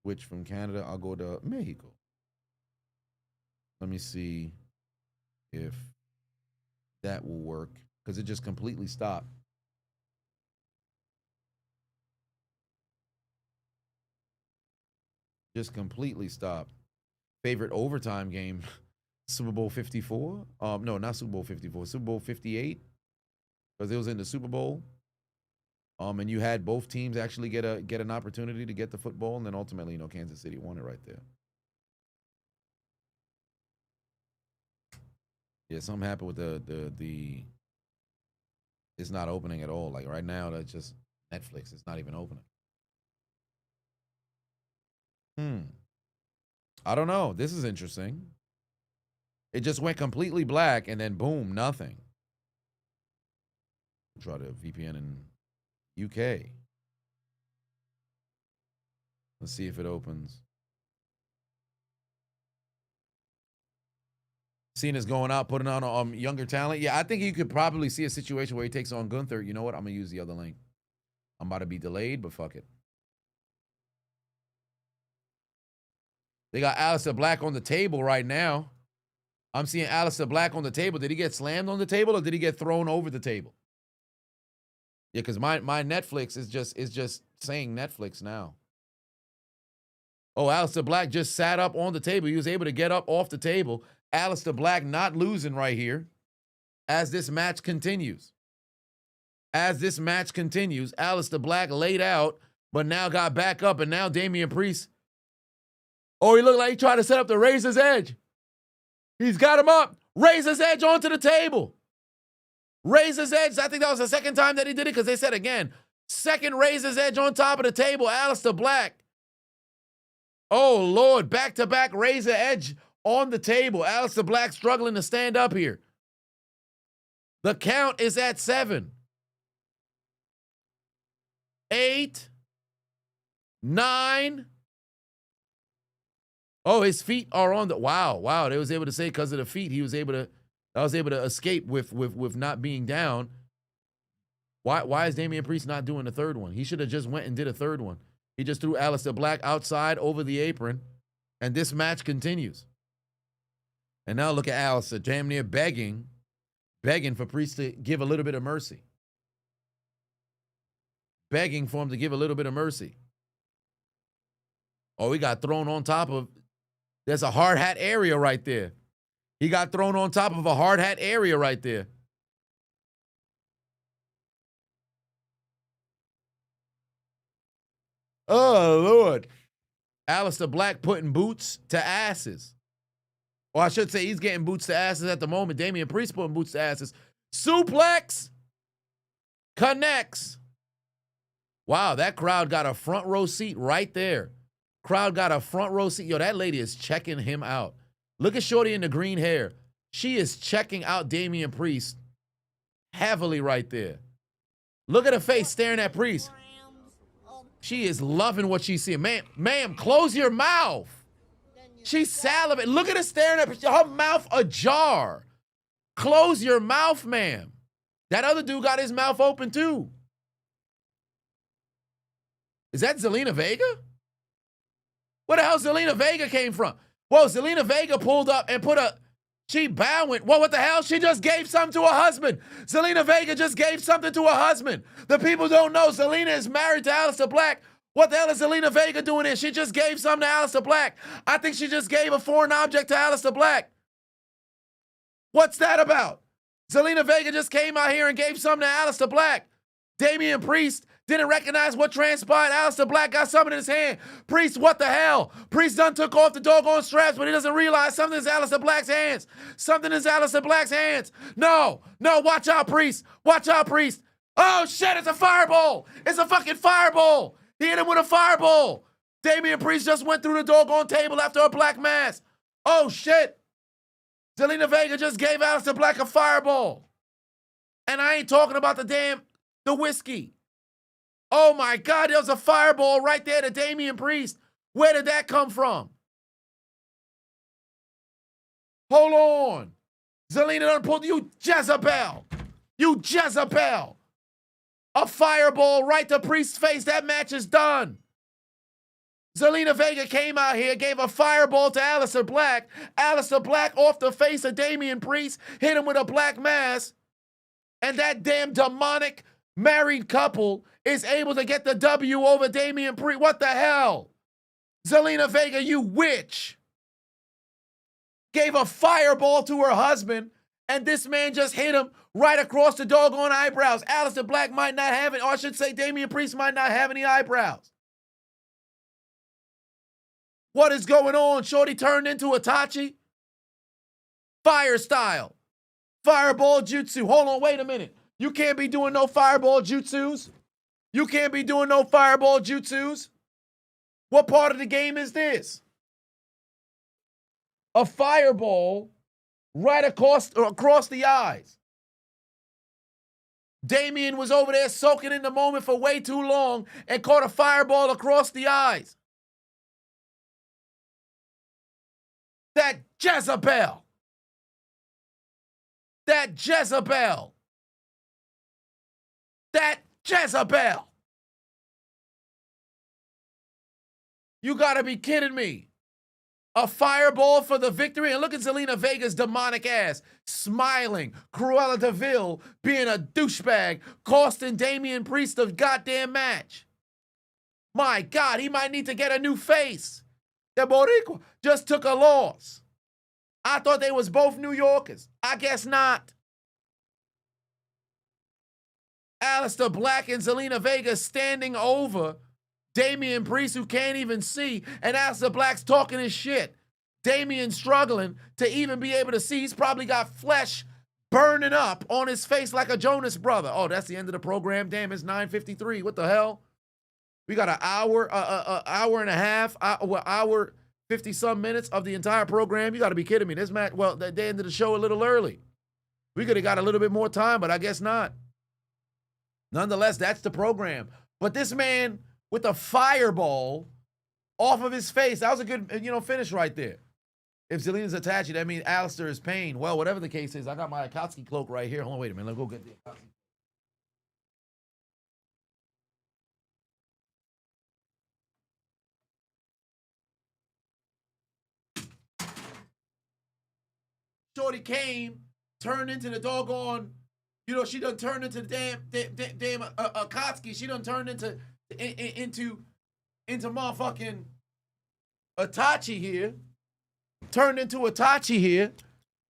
switch from Canada. I'll go to Mexico. Let me see if that will work, because it just completely stopped. Just completely stopped. Favorite overtime game? Super Bowl 54? No, not Super Bowl 54. Super Bowl 58, because it was in the Super Bowl. And you had both teams actually get an opportunity to get the football, and then ultimately, Kansas City won it right there. Yeah, something happened with the. It's not opening at all. Like right now, that's just Netflix. It's not even opening. I don't know. This is interesting. It just went completely black and then boom, nothing. Try to VPN in UK. Let's see if it opens. Cena's going out, putting on younger talent. Yeah, I think you could probably see a situation where he takes on Gunther. You know what? I'm going to use the other link. I'm about to be delayed, but fuck it. They got Aleister Black on the table right now. I'm seeing Aleister Black on the table. Did he get slammed on the table or did he get thrown over the table? Yeah, because my Netflix is just saying Netflix now. Oh, Aleister Black just sat up on the table. He was able to get up off the table. Aleister Black not losing right here as this match continues. As this match continues, Aleister Black laid out, but now got back up, and now Damian Priest. Oh, he looked like he tried to set up the Razor's Edge. He's got him up. Razor's Edge onto the table. Razor's Edge, I think that was the second time that he did it because they said again, second Razor's Edge on top of the table, Aleister Black. Oh, Lord, back-to-back Razor Edge on the table. Aleister Black struggling to stand up here. The count is at 7. 8. 9. Oh, his feet are on the... Wow. They was able to say because of the feet, he was able to escape with not being down. Why is Damian Priest not doing the third one? He should have just went and did a third one. He just threw Aleister Black outside over the apron, and this match continues. And now look at Aleister, damn near begging for Priest to give a little bit of mercy. Begging for him to give a little bit of mercy. Oh, he got thrown on top of... There's a hard hat area right there. He got thrown on top of a hard hat area right there. Oh, Lord. Aleister Black putting boots to asses. Or I should say he's getting boots to asses at the moment. Damian Priest putting boots to asses. Suplex. Connects. Wow, that crowd got a front row seat right there. Crowd got a front row seat. Yo, that lady is checking him out. Look at Shorty in the green hair. She is checking out Damian Priest heavily right there. Look at her face staring at Priest. She is loving what she's seeing. Ma'am, close your mouth. She's salivating. Look at her staring at her mouth ajar. Close your mouth, ma'am. That other dude got his mouth open too. Is that Zelina Vega? Where the hell Zelina Vega came from? Whoa, Zelina Vega pulled up and put a... She bowing. Whoa, what the hell? She just gave something to her husband. Zelina Vega just gave something to her husband. The people don't know Zelina is married to Aleister Black. What the hell is Zelina Vega doing here? She just gave something to Aleister Black. I think she just gave a foreign object to Aleister Black. What's that about? Zelina Vega just came out here and gave something to Aleister Black. Damian Priest didn't recognize what transpired. Aleister Black got something in his hand. Priest, what the hell? Priest done took off the doggone straps, but he doesn't realize something is Aleister Black's hands. Something is Aleister Black's hands. No, watch out, Priest. Watch out, Priest. Oh, shit, it's a fireball. It's a fucking fireball. He hit him with a fireball. Damian Priest just went through the doggone table after a black mass. Oh, shit. Zelina Vega just gave Aleister Black a fireball. And I ain't talking about the whiskey. Oh, my God, there was a fireball right there to Damian Priest. Where did that come from? Hold on. Zelina done pulled you, Jezebel. You Jezebel. A fireball right to Priest's face. That match is done. Zelina Vega came out here, gave a fireball to Aleister Black. Aleister Black off the face of Damian Priest, hit him with a black mass. And that damn demonic married couple is able to get the W over Damian Priest. What the hell? Zelina Vega, you witch. Gave a fireball to her husband, and this man just hit him right across the doggone eyebrows. Aleister Black might not have it, or I should say Damian Priest might not have any eyebrows. What is going on? Shorty turned into Itachi? Fire style. Fireball jutsu. Hold on, wait a minute. You can't be doing no fireball jutsus. You can't be doing no fireball jutsus. What part of the game is this? A fireball right across the eyes. Damien was over there soaking in the moment for way too long and caught a fireball across the eyes. That Jezebel. That Jezebel. That Jezebel. You gotta be kidding me. A fireball for the victory. And look at Zelina Vega's demonic ass smiling. Cruella de Vil being a douchebag, costing Damian Priest the goddamn match. My God, he might need to get a new face. The Boricua just took a loss. I thought they was both New Yorkers. I guess not. Aleister Black and Zelina Vega standing over Damian Priest, who can't even see, and Aleister Black's talking his shit. Damian struggling to even be able to see. He's probably got flesh burning up on his face like a Jonas brother. Oh, that's the end of the program. Damn, it's 9:53. What the hell? We got an hour and a half, hour 50-some minutes of the entire program. You got to be kidding me. This match, well, they ended the show a little early. We could have got a little bit more time, but I guess not. Nonetheless, that's the program. But this man with a fireball off of his face, that was a good, finish right there. If Zelina's attached, that means Aleister is pain. Well, whatever the case is, I got my Akatsuki cloak right here. Hold on, wait a minute. Let's go get the Akatsuki. Shorty came, turned into the doggone, she done turned into the damn Akatsuki. She done turned into motherfucking Itachi here. Turned into Itachi here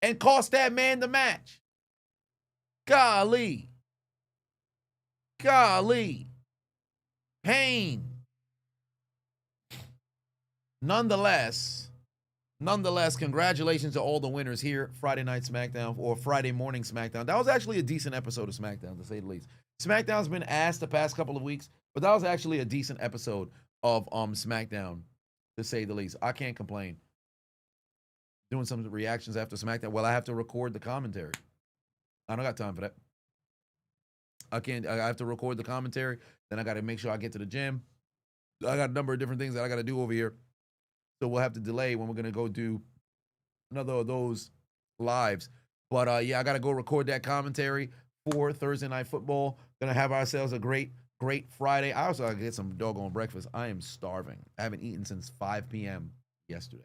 and cost that man the match. Golly. Pain. Nonetheless, congratulations to all the winners here. Friday night SmackDown or Friday morning SmackDown. That was actually a decent episode of SmackDown, to say the least. SmackDown's been asked the past couple of weeks, but that was actually a decent episode of SmackDown, to say the least. I can't complain. Doing some reactions after SmackDown. Well, I have to record the commentary. I don't got time for that. I have to record the commentary. Then I got to make sure I get to the gym. I got a number of different things that I got to do over here. So we'll have to delay when we're going to go do another of those lives. But yeah, I got to go record that commentary for Thursday Night Football. Going to have ourselves a great Friday. I also got to get some doggone breakfast. I am starving. I haven't eaten since 5 p.m. yesterday.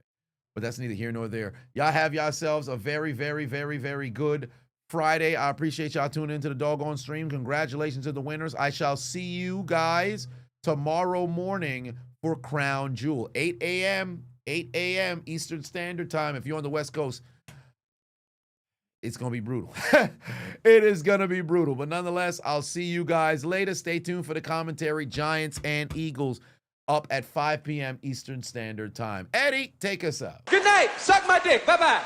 But that's neither here nor there. Y'all have yourselves a very, very, very, very good Friday. I appreciate y'all tuning into the doggone stream. Congratulations to the winners. I shall see you guys tomorrow morning for Crown Jewel. 8 a.m. Eastern Standard Time. If you're on the West Coast, it's going to be brutal. It is going to be brutal. But nonetheless, I'll see you guys later. Stay tuned for the commentary. Giants and Eagles up at 5 p.m. Eastern Standard Time. Eddie, take us out. Good night. Suck my dick. Bye-bye.